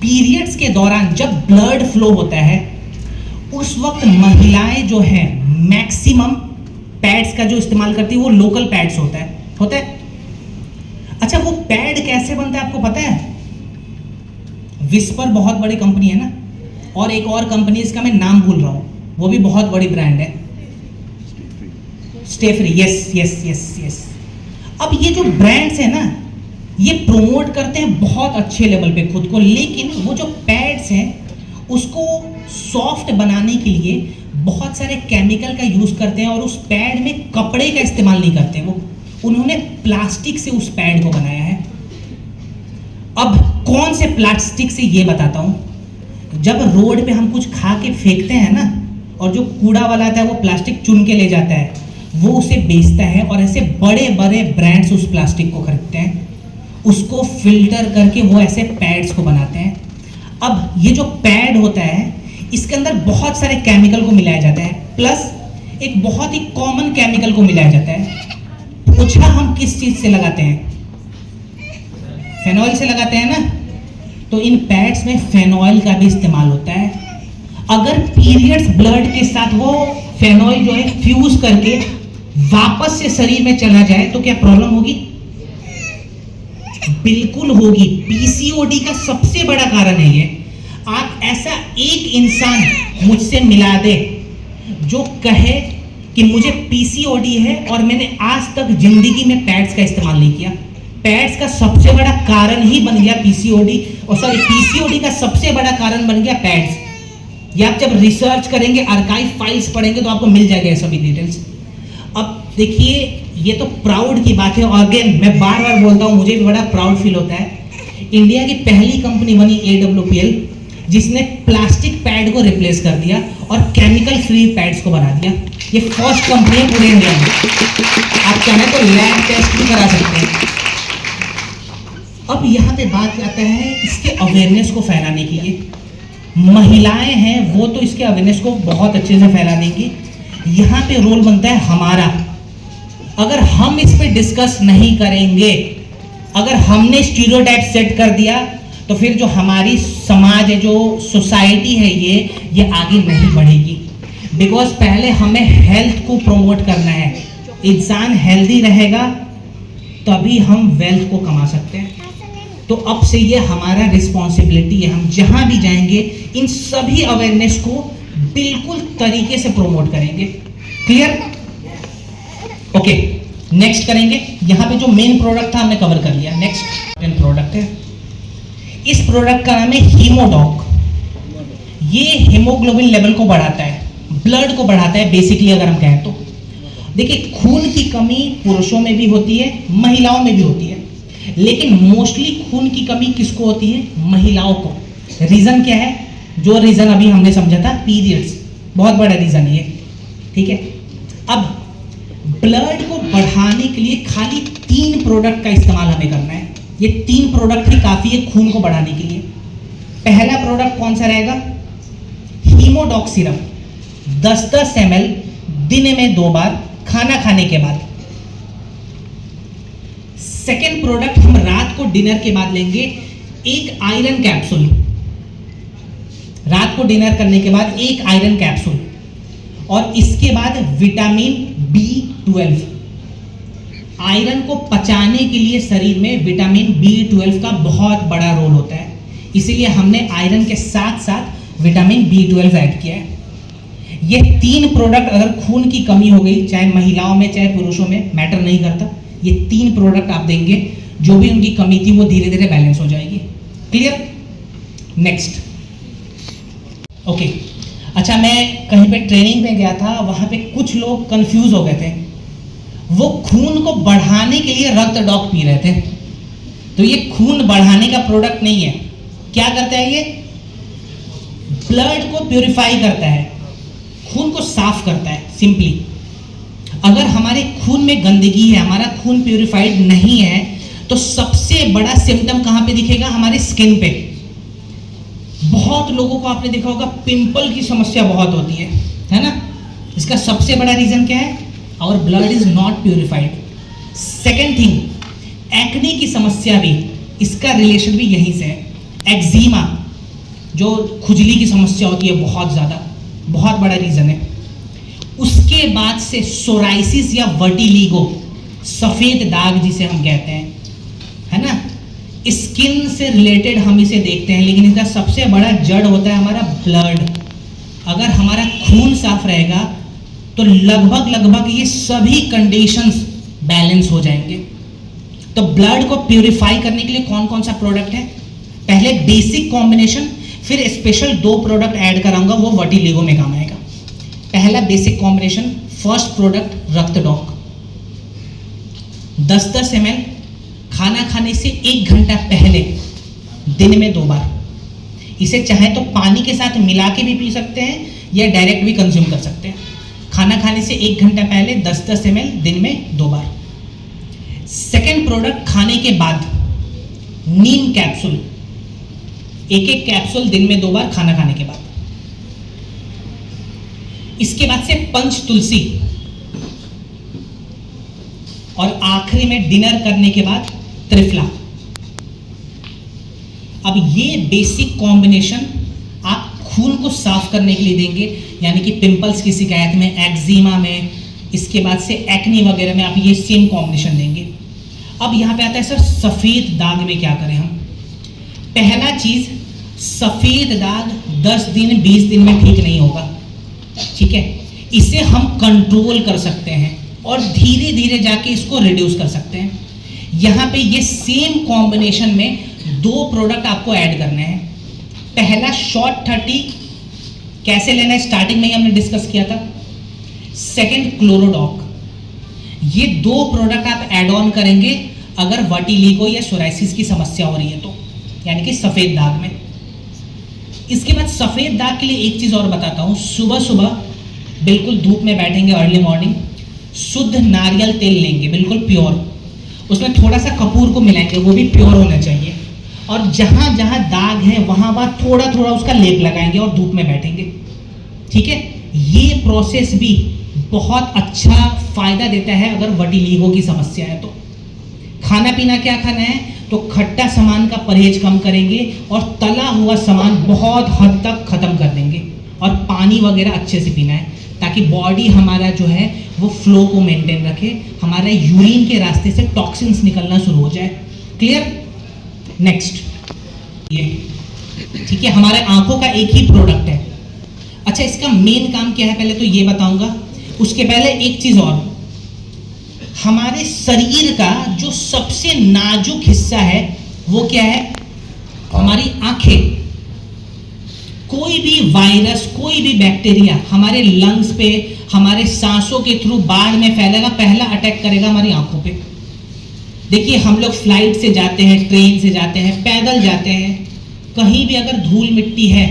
पीरियड्स के दौरान जब ब्लड फ्लो होता है उस वक्त महिलाएं जो हैं मैक्सिमम पैड्स का जो इस्तेमाल करती है वो लोकल पैड्स होता है। अच्छा, वो पैड कैसे बनता है आपको पता है? विस्पर बहुत बड़ी कंपनी है ना, और एक और कंपनी, इसका मैं नाम भूल रहा हूँ, वो भी बहुत बड़ी ब्रांड है, स्टे फ्री। यस। अब ये जो ब्रांड्स है ना, ये प्रोमोट करते हैं बहुत अच्छे लेवल पे खुद को, लेकिन वो जो पैड्स हैं उसको सॉफ्ट बनाने के लिए बहुत सारे केमिकल का यूज करते हैं, और उस पैड में कपड़े का इस्तेमाल नहीं करते वो, उन्होंने प्लास्टिक से उस पैड को बनाया है। अब कौन से प्लास्टिक से, ये बताता हूं। जब रोड पे हम कुछ खा के फेंकते हैं ना, और जो कूड़ा वाला आता है वो प्लास्टिक चुन के ले जाता है, वो उसे बेचता है, और ऐसे बड़े बड़े ब्रांड्स उस प्लास्टिक को खरीदते हैं, उसको फिल्टर करके वो ऐसे पैड्स को बनाते हैं। अब ये जो पैड होता है, इसके अंदर बहुत सारे केमिकल को मिलाया जाता है, प्लस एक बहुत ही कॉमन केमिकल को मिलाया जाता है। पोछा हम किस चीज से लगाते हैं? फेनॉइल से लगाते हैं ना, तो इन पैड्स में फेनॉइल का भी इस्तेमाल होता है। अगर पीरियड्स ब्लड के साथ वो फेनॉइल जो है फ्यूज करके वापस से शरीर में चला जाए तो क्या प्रॉब्लम होगी? बिल्कुल होगी। पीसीओडी का सबसे बड़ा कारण है ये। आप ऐसा एक इंसान मुझसे मिला दे जो कहे कि मुझे पीसीओडी है और मैंने आज तक जिंदगी में पैड्स का इस्तेमाल नहीं किया। पैड्स का सबसे बड़ा कारण ही बन गया पीसीओडी, और सॉरी पीसीओडी का सबसे बड़ा कारण बन गया पैड्स। ये आप जब रिसर्च करेंगे, आर्काइव फाइल्स पढ़ेंगे तो आपको मिल जाएगा ये सभी डिटेल्स। अब देखिए, ये तो प्राउड की बात है, और अगेन मैं बार बार बोलता हूँ, मुझे भी बड़ा प्राउड फील होता है। इंडिया की पहली कंपनी बनी AWPL, जिसने प्लास्टिक पैड को रिप्लेस कर दिया और केमिकल फ्री पैड्स को बना दिया। ये फर्स्ट कंपनी है पूरे इंडिया में। आप चाहें तो लैब टेस्ट भी करा सकते हैं। अब यहाँ पे बात आता है इसके अवेयरनेस को फैलाने के लिए। महिलाएं हैं वो तो इसके अवेयरनेस को बहुत अच्छे से फैला देंगी। यहाँ पे रोल बनता है हमारा। अगर हम इस पे डिस्कस नहीं करेंगे, अगर हमने स्टीरियोटाइप सेट कर दिया, तो फिर जो हमारी समाज है, जो सोसाइटी है, ये आगे नहीं बढ़ेगी। बिकॉज पहले हमें हेल्थ को प्रमोट करना है। इंसान हेल्दी रहेगा तभी हम वेल्थ को कमा सकते हैं। तो अब से ये हमारा रिस्पॉन्सिबिलिटी है, हम जहां भी जाएंगे इन सभी अवेयरनेस को बिल्कुल तरीके से प्रमोट करेंगे। क्लियर? ओके, नेक्स्ट करेंगे। यहाँ पे जो मेन प्रोडक्ट था हमने कवर कर लिया। नेक्स्ट प्रोडक्ट है, इस प्रोडक्ट का नाम है हीमोडॉक। ये हीमोग्लोबिन लेवल को बढ़ाता है, ब्लड को बढ़ाता है बेसिकली अगर हम कहें तो। देखिए, खून की कमी पुरुषों में भी होती है, महिलाओं में भी होती है, लेकिन मोस्टली खून की कमी किसको होती है? महिलाओं को। रीजन क्या है? जो रीजन अभी हमने समझा था, पीरियड्स, बहुत बड़ा रीजन है ये। ठीक है, अब ब्लड को बढ़ाने के लिए खाली 3 प्रोडक्ट का इस्तेमाल हमें करना है। ये 3 प्रोडक्ट ही काफी है खून को बढ़ाने के लिए। पहला प्रोडक्ट कौन सा रहेगा? हीमोडॉक सिरप, 10-10 ml दिन में 2 बार खाना खाने के बाद। सेकेंड प्रोडक्ट हम रात को डिनर के बाद लेंगे, एक आयरन कैप्सूल। रात को डिनर करने के बाद एक आयरन कैप्सूल, और इसके बाद विटामिन B12। आयरन को पचाने के लिए शरीर में विटामिन B12 का बहुत बड़ा रोल होता है, इसीलिए हमने आयरन के साथ साथ विटामिन B12 ऐड किया है। ये 3 प्रोडक्ट अगर खून की कमी हो गई, चाहे महिलाओं में चाहे पुरुषों में, मैटर नहीं करता, ये 3 प्रोडक्ट आप देंगे, जो भी उनकी कमी थी वो धीरे धीरे बैलेंस हो जाएगी। क्लियर? नेक्स्ट। ओके, अच्छा, मैं कहीं पे ट्रेनिंग पे गया था, वहां पे कुछ लोग कंफ्यूज हो गए थे। वो खून को बढ़ाने के लिए रक्त डॉक पी रहे थे, तो ये खून बढ़ाने का प्रोडक्ट नहीं है। क्या करता है ये? ब्लड को प्यूरिफाई करता है, खून को साफ करता है। सिंपली अगर हमारे खून में गंदगी है, हमारा खून प्यूरिफाइड नहीं है, तो सबसे बड़ा सिम्टम कहां पे दिखेगा? हमारे स्किन पे। बहुत लोगों को आपने देखा होगा पिंपल की समस्या बहुत होती है ना? इसका सबसे बड़ा रीजन क्या है? Our blood is not purified. Second thing, acne की समस्या भी, इसका रिलेशन भी यहीं से है। एक्जिमा, जो खुजली की समस्या होती है बहुत ज़्यादा, बहुत बड़ा रीज़न है। उसके इसके बाद से सोराइसिस या वर्टिलिगो, सफेद दाग जिसे हम कहते हैं, है ना, स्किन से रिलेटेड हम इसे देखते हैं, लेकिन इसका सबसे बड़ा जड़ होता है हमारा ब्लड। अगर हमारा खून साफ रहेगा तो लगभग ये सभी कंडीशंस बैलेंस हो जाएंगे। तो ब्लड को प्यूरिफाई करने के लिए कौन कौन सा प्रोडक्ट है? पहले बेसिक कॉम्बिनेशन, फिर स्पेशल 2 प्रोडक्ट ऐड कराऊंगा, वो वर्टिलिगो में काम आएगा। पहला basic combination, first product Raktdoc, 10-10 ml, खाना खाने से 1 घंटा पहले दिन में 2 बार। इसे चाहे तो पानी के साथ मिला के भी पी सकते हैं या डायरेक्ट भी कंज्यूम कर सकते हैं। खाना खाने से 1 घंटा पहले 10-10 ml, दिन में 2 बार। सेकेंड प्रोडक्ट, खाने के बाद नीम कैप्सूल, 1-1 कैप्सूल दिन में 2 बार खाना खाने के बाद। इसके बाद से पंच तुलसी, और आखिरी में डिनर करने के बाद त्रिफला। अब ये बेसिक कॉम्बिनेशन आप खून को साफ करने के लिए देंगे, यानी कि पिंपल्स की शिकायत में, एक्जिमा में, इसके बाद से एक्ने वगैरह में आप ये सेम कॉम्बिनेशन देंगे। अब यहाँ पे आता है सर सफ़ेद दाग में क्या करें हम? पहला चीज़, सफ़ेद दाग 10 दिन 20 दिन में ठीक नहीं होगा, ठीक है, इसे हम कंट्रोल कर सकते हैं और धीरे धीरे जाके इसको रिड्यूस कर सकते हैं। यहाँ पे ये सेम कॉम्बिनेशन में 2 प्रोडक्ट आपको ऐड करने हैं। पहला शॉर्ट 30, कैसे लेना है स्टार्टिंग में ही हमने डिस्कस किया था। सेकंड क्लोरोडॉक, ये 2 प्रोडक्ट आप ऐड ऑन करेंगे अगर वर्टिलिगो या सोराइसिस की समस्या हो रही है तो, यानी कि सफ़ेद दाग में। इसके बाद सफ़ेद दाग के लिए एक चीज़ और बताता हूँ, सुबह सुबह बिल्कुल धूप में बैठेंगे, अर्ली मॉर्निंग, शुद्ध नारियल तेल लेंगे, बिल्कुल प्योर, उसमें थोड़ा सा कपूर को मिलाएंगे, वो भी प्योर होना चाहिए, और जहाँ जहाँ दाग है वहाँ वहाँ थोड़ा थोड़ा उसका लेप लगाएंगे और धूप में बैठेंगे, ठीक है। ये प्रोसेस भी बहुत अच्छा फायदा देता है अगर वर्टिलिगो की समस्या है तो। खाना पीना क्या खाना है? तो खट्टा सामान का परहेज कम करेंगे और तला हुआ सामान बहुत हद तक खत्म कर देंगे, और पानी वगैरह अच्छे से पीना है ताकि बॉडी हमारा जो है वो फ्लो को मेंटेन रखे, हमारा यूरिन के रास्ते से टॉक्सिन्स निकलना शुरू हो जाए। क्लियर? नेक्स्ट, ये ठीक है, हमारे आंखों का एक ही प्रोडक्ट है। अच्छा, इसका मेन काम क्या है पहले तो ये बताऊंगा, उसके पहले एक चीज और, हमारे शरीर का जो सबसे नाजुक हिस्सा है वो क्या है? हमारी आंखें। कोई भी वायरस, कोई भी बैक्टीरिया हमारे लंग्स पे, हमारे सांसों के थ्रू बाढ़ में फैलेगा, पहला अटैक करेगा हमारी आंखों पे। देखिए, हम लोग फ्लाइट से जाते हैं, ट्रेन से जाते हैं, पैदल जाते हैं, कहीं भी अगर धूल मिट्टी है,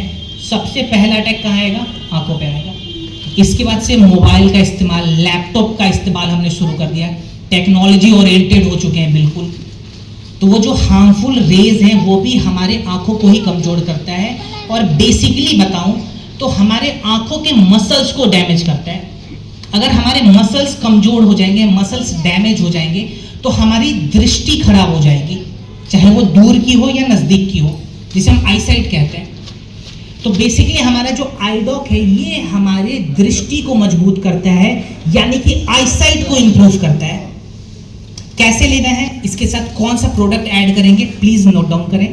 सबसे पहला अटैक कहाँ आएगा? आंखों पे आएगा। इसके बाद से मोबाइल का इस्तेमाल, लैपटॉप का इस्तेमाल हमने शुरू कर दिया, टेक्नोलॉजी ओरिएंटेड हो चुके हैं बिल्कुल, तो वो जो हार्मफुल रेज हैं वो भी हमारे आंखों को ही कमजोर करता है, और बेसिकली बताऊं तो हमारे आंखों के मसल्स को डैमेज करता है। अगर हमारे मसल्स कमजोर हो जाएंगे, मसल्स डैमेज हो जाएंगे, तो हमारी दृष्टि खराब हो जाएगी, चाहे वो दूर की हो या नज़दीक की हो, जिसे हम आईसाइट कहते हैं। तो बेसिकली हमारा जो आईडॉक है ये हमारे दृष्टि को मजबूत करता है, यानी कि आईसाइट को इंप्रूव करता है। कैसे लेना है, इसके साथ कौन सा प्रोडक्ट ऐड करेंगे, प्लीज नोट डाउन करें।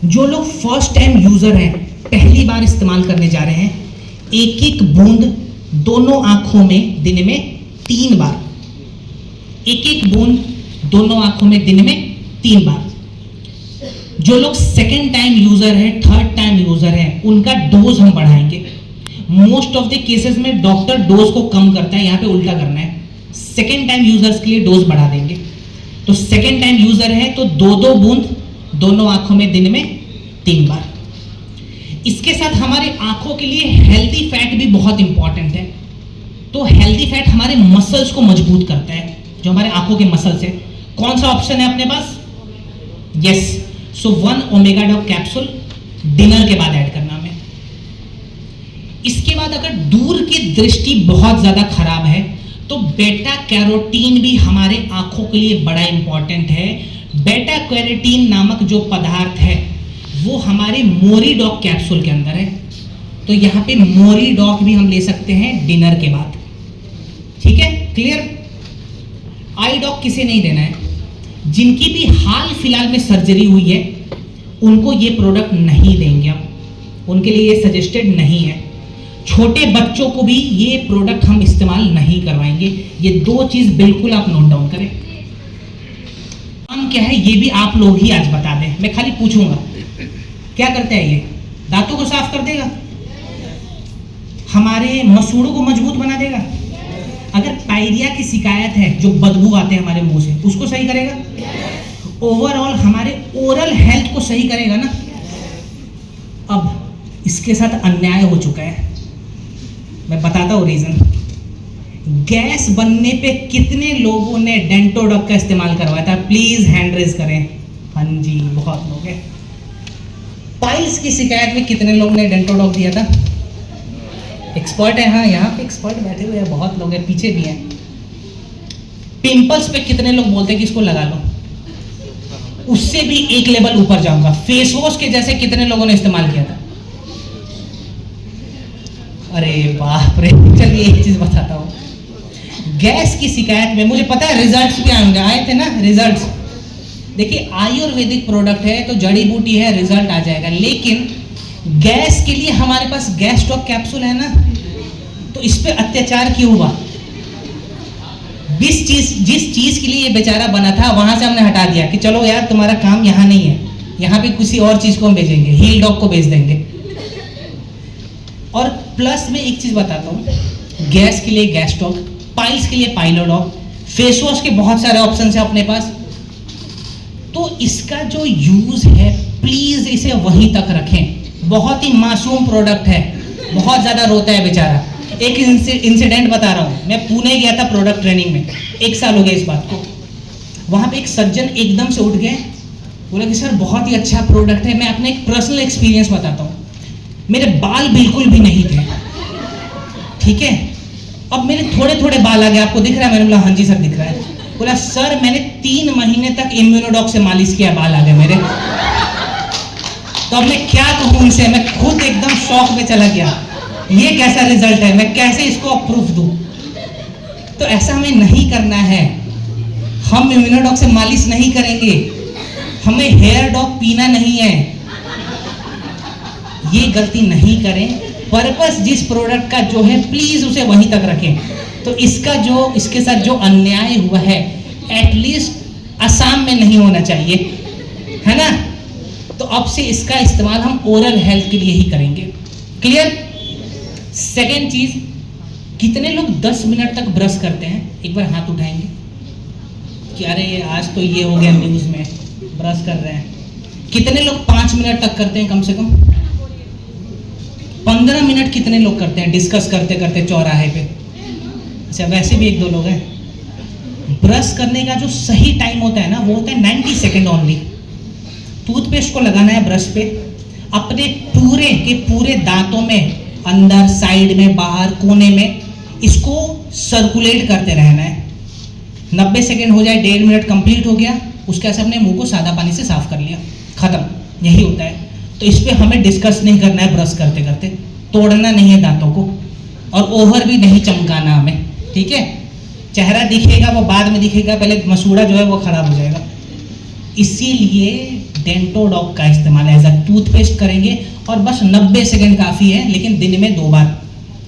जो लोग फर्स्ट टाइम यूजर हैं, पहली बार इस्तेमाल करने जा रहे हैं, 1-1 बूंद दोनों आंखों में दिन में 3 बार, 1-1 बूंद दोनों आंखों में दिन में 3 बार। जो लोग सेकेंड टाइम यूजर है, थर्ड टाइम यूजर है, उनका डोज हम बढ़ाएंगे। मोस्ट ऑफ द केसेस में डॉक्टर डोज को कम करता है, यहाँ पे उल्टा करना है, सेकेंड टाइम यूजर्स के लिए डोज बढ़ा देंगे। तो सेकेंड टाइम यूजर है तो 2-2 बूंद दोनों आंखों में दिन में 3 बार। इसके साथ हमारे आंखों के लिए हेल्दी फैट भी बहुत इंपॉर्टेंट है। तो हेल्दी फैट हमारे मसल्स को मजबूत करता है, जो हमारे आंखों के मसल्स है। कौन सा ऑप्शन है अपने पास? यस, सो 1 ओमेगा डॉक कैप्सूल डिनर के बाद ऐड करना हमें। इसके बाद अगर दूर की दृष्टि बहुत ज्यादा खराब है तो बेटा कैरोटीन भी हमारे आंखों के लिए बड़ा इंपॉर्टेंट है। बेटा कैरोटीन नामक जो पदार्थ है वो हमारे मोरीडॉक कैप्सूल के अंदर है। तो यहाँ पे मोरी डॉक भी हम ले सकते हैं डिनर के बाद, ठीक है, क्लियर। आई डॉक किसे नहीं देना है? जिनकी भी हाल फिलहाल में सर्जरी हुई है उनको ये प्रोडक्ट नहीं देंगे हम, उनके लिए ये सजेस्टेड नहीं है। छोटे बच्चों को भी ये प्रोडक्ट हम इस्तेमाल नहीं करवाएंगे। ये दो चीज बिल्कुल आप नोट डाउन करें। काम क्या है ये भी आप लोग ही आज बता दें, मैं खाली पूछूंगा क्या करते हैं ये। दांतों को साफ कर देगा, हमारे मसूड़ों को मजबूत बना देगा, अगर पायरिया की शिकायत है जो बदबू आते हैं हमारे मुंह से उसको सही करेगा, ओवरऑल हमारे ओरल हेल्थ को सही करेगा ना। अब इसके साथ अन्याय हो चुका है, मैं बताता हूँ रीजन। गैस बनने पे कितने लोगों ने डेंटोडॉक का इस्तेमाल करवाया था? प्लीज हैंड रेज करें। हाँ जी, बहुत लोग हैं। पाइल्स की शिकायत में कितने लोग ने डेंटोडॉक दिया था? एक्सपर्ट है, हाँ यहाँ पे एक्सपर्ट बैठे हुए हैं, बहुत लोग हैं, पीछे भी हैं। पिंपल्स पे कितने लोग बोलते हैं कि इसको लगा लो? उससे भी एक लेवल ऊपर जाऊंगा, फेस वॉश के जैसे कितने लोगों ने इस्तेमाल किया था? अरे बाप रे। चलिए एक चीज बताता हूँ, गैस की शिकायत में मुझे पता है रिजल्ट्स भी आए थे ना, रिजल्ट्स। देखिए आयुर्वेदिक प्रोडक्ट है तो जड़ी बूटी है, रिजल्ट आ जाएगा, लेकिन गैस के लिए हमारे पास गैस्ट्रॉक कैप्सूल है ना, तो इस पे अत्याचार क्यों हुआ? जिस चीज के लिए ये बेचारा बना था वहां से हमने हटा दिया कि चलो यार तुम्हारा काम यहाँ नहीं है, यहाँ पे किसी और चीज को हम भेजेंगे, हील डॉग को भेज देंगे। और प्लस में एक चीज बताता हूँ, गैस के लिए गैस्ट्रॉक, पाइल्स के लिए पाइलोडॉक, फेस वॉश के बहुत सारे ऑप्शन है अपने पास। तो इसका जो यूज है प्लीज इसे वहीं तक रखें। बहुत ही मासूम प्रोडक्ट है, बहुत ज्यादा रोता है बेचारा। एक इंसिडेंट बता रहा हूँ, मैं पुणे गया था प्रोडक्ट ट्रेनिंग में, 1 साल हो गया इस बात को। वहां पे एक सज्जन एकदम से उठ गए, बोला कि सर बहुत ही अच्छा प्रोडक्ट है। मैं अपने एक पर्सनल एक्सपीरियंस बताता हूँ, मेरे बाल बिल्कुल भी नहीं थे, ठीक है, अब मेरे थोड़े थोड़े बाल आ गए, आपको दिख रहा है? मैंने बोला हाँ जी सर दिख रहा है। बोला सर मैंने 3 महीने तक इम्यूनोडॉक से मालिश किया, बाल आ गए मेरे। तो अब मैं क्या कहूँ उनसे, मैं खुद एकदम शॉक में चला गया, ये कैसा रिजल्ट है, मैं कैसे इसको प्रूफ दूं? तो ऐसा हमें नहीं करना है, हम इम्यूनोडॉक से मालिश नहीं करेंगे, हमें हेयर डॉक पीना नहीं है, ये गलती नहीं करें। पर्पस जिस प्रोडक्ट का जो है प्लीज उसे वहीं तक रखें। तो इसके साथ जो अन्याय हुआ है एटलीस्ट असम में नहीं होना चाहिए, है ना? तो अब से इसका इस्तेमाल हम ओरल हेल्थ के लिए ही करेंगे, क्लियर? सेकेंड चीज, कितने लोग 10 मिनट तक ब्रश करते हैं? एक बार हाथ उठाएंगे कि अरे आज तो ये हो गया न्यूज में, ब्रश कर रहे हैं। कितने लोग 5 मिनट तक करते हैं? कम से कम 15 मिनट कितने लोग करते हैं डिस्कस करते करते चौराहे पे? अच्छा वैसे भी 1-2 लोग हैं। ब्रश करने का जो सही टाइम होता है ना वो होता है 90 सेकेंड ओनली। टूथपेस्ट को लगाना है ब्रश पे, अपने पूरे के पूरे दांतों में, अंदर, साइड में, बाहर, कोने में, इसको सर्कुलेट करते रहना है। 90 सेकेंड हो जाए, 1.5 मिनट कंप्लीट हो गया, उसके बाद अपने मुंह को सादा पानी से साफ कर लिया, खत्म। यही होता है। तो इस पे हमें डिस्कस नहीं करना है ब्रश करते करते, तोड़ना नहीं है दांतों को, और ओवर भी नहीं चमकाना हमें, ठीक है? चेहरा दिखेगा वो बाद में दिखेगा, पहले मसूड़ा जो है वो खराब हो जाएगा। इसीलिए डेंटोडॉक का इस्तेमाल एज अ टूथपेस्ट करेंगे, और बस 90 सेकेंड काफ़ी है, लेकिन दिन में 2 बार।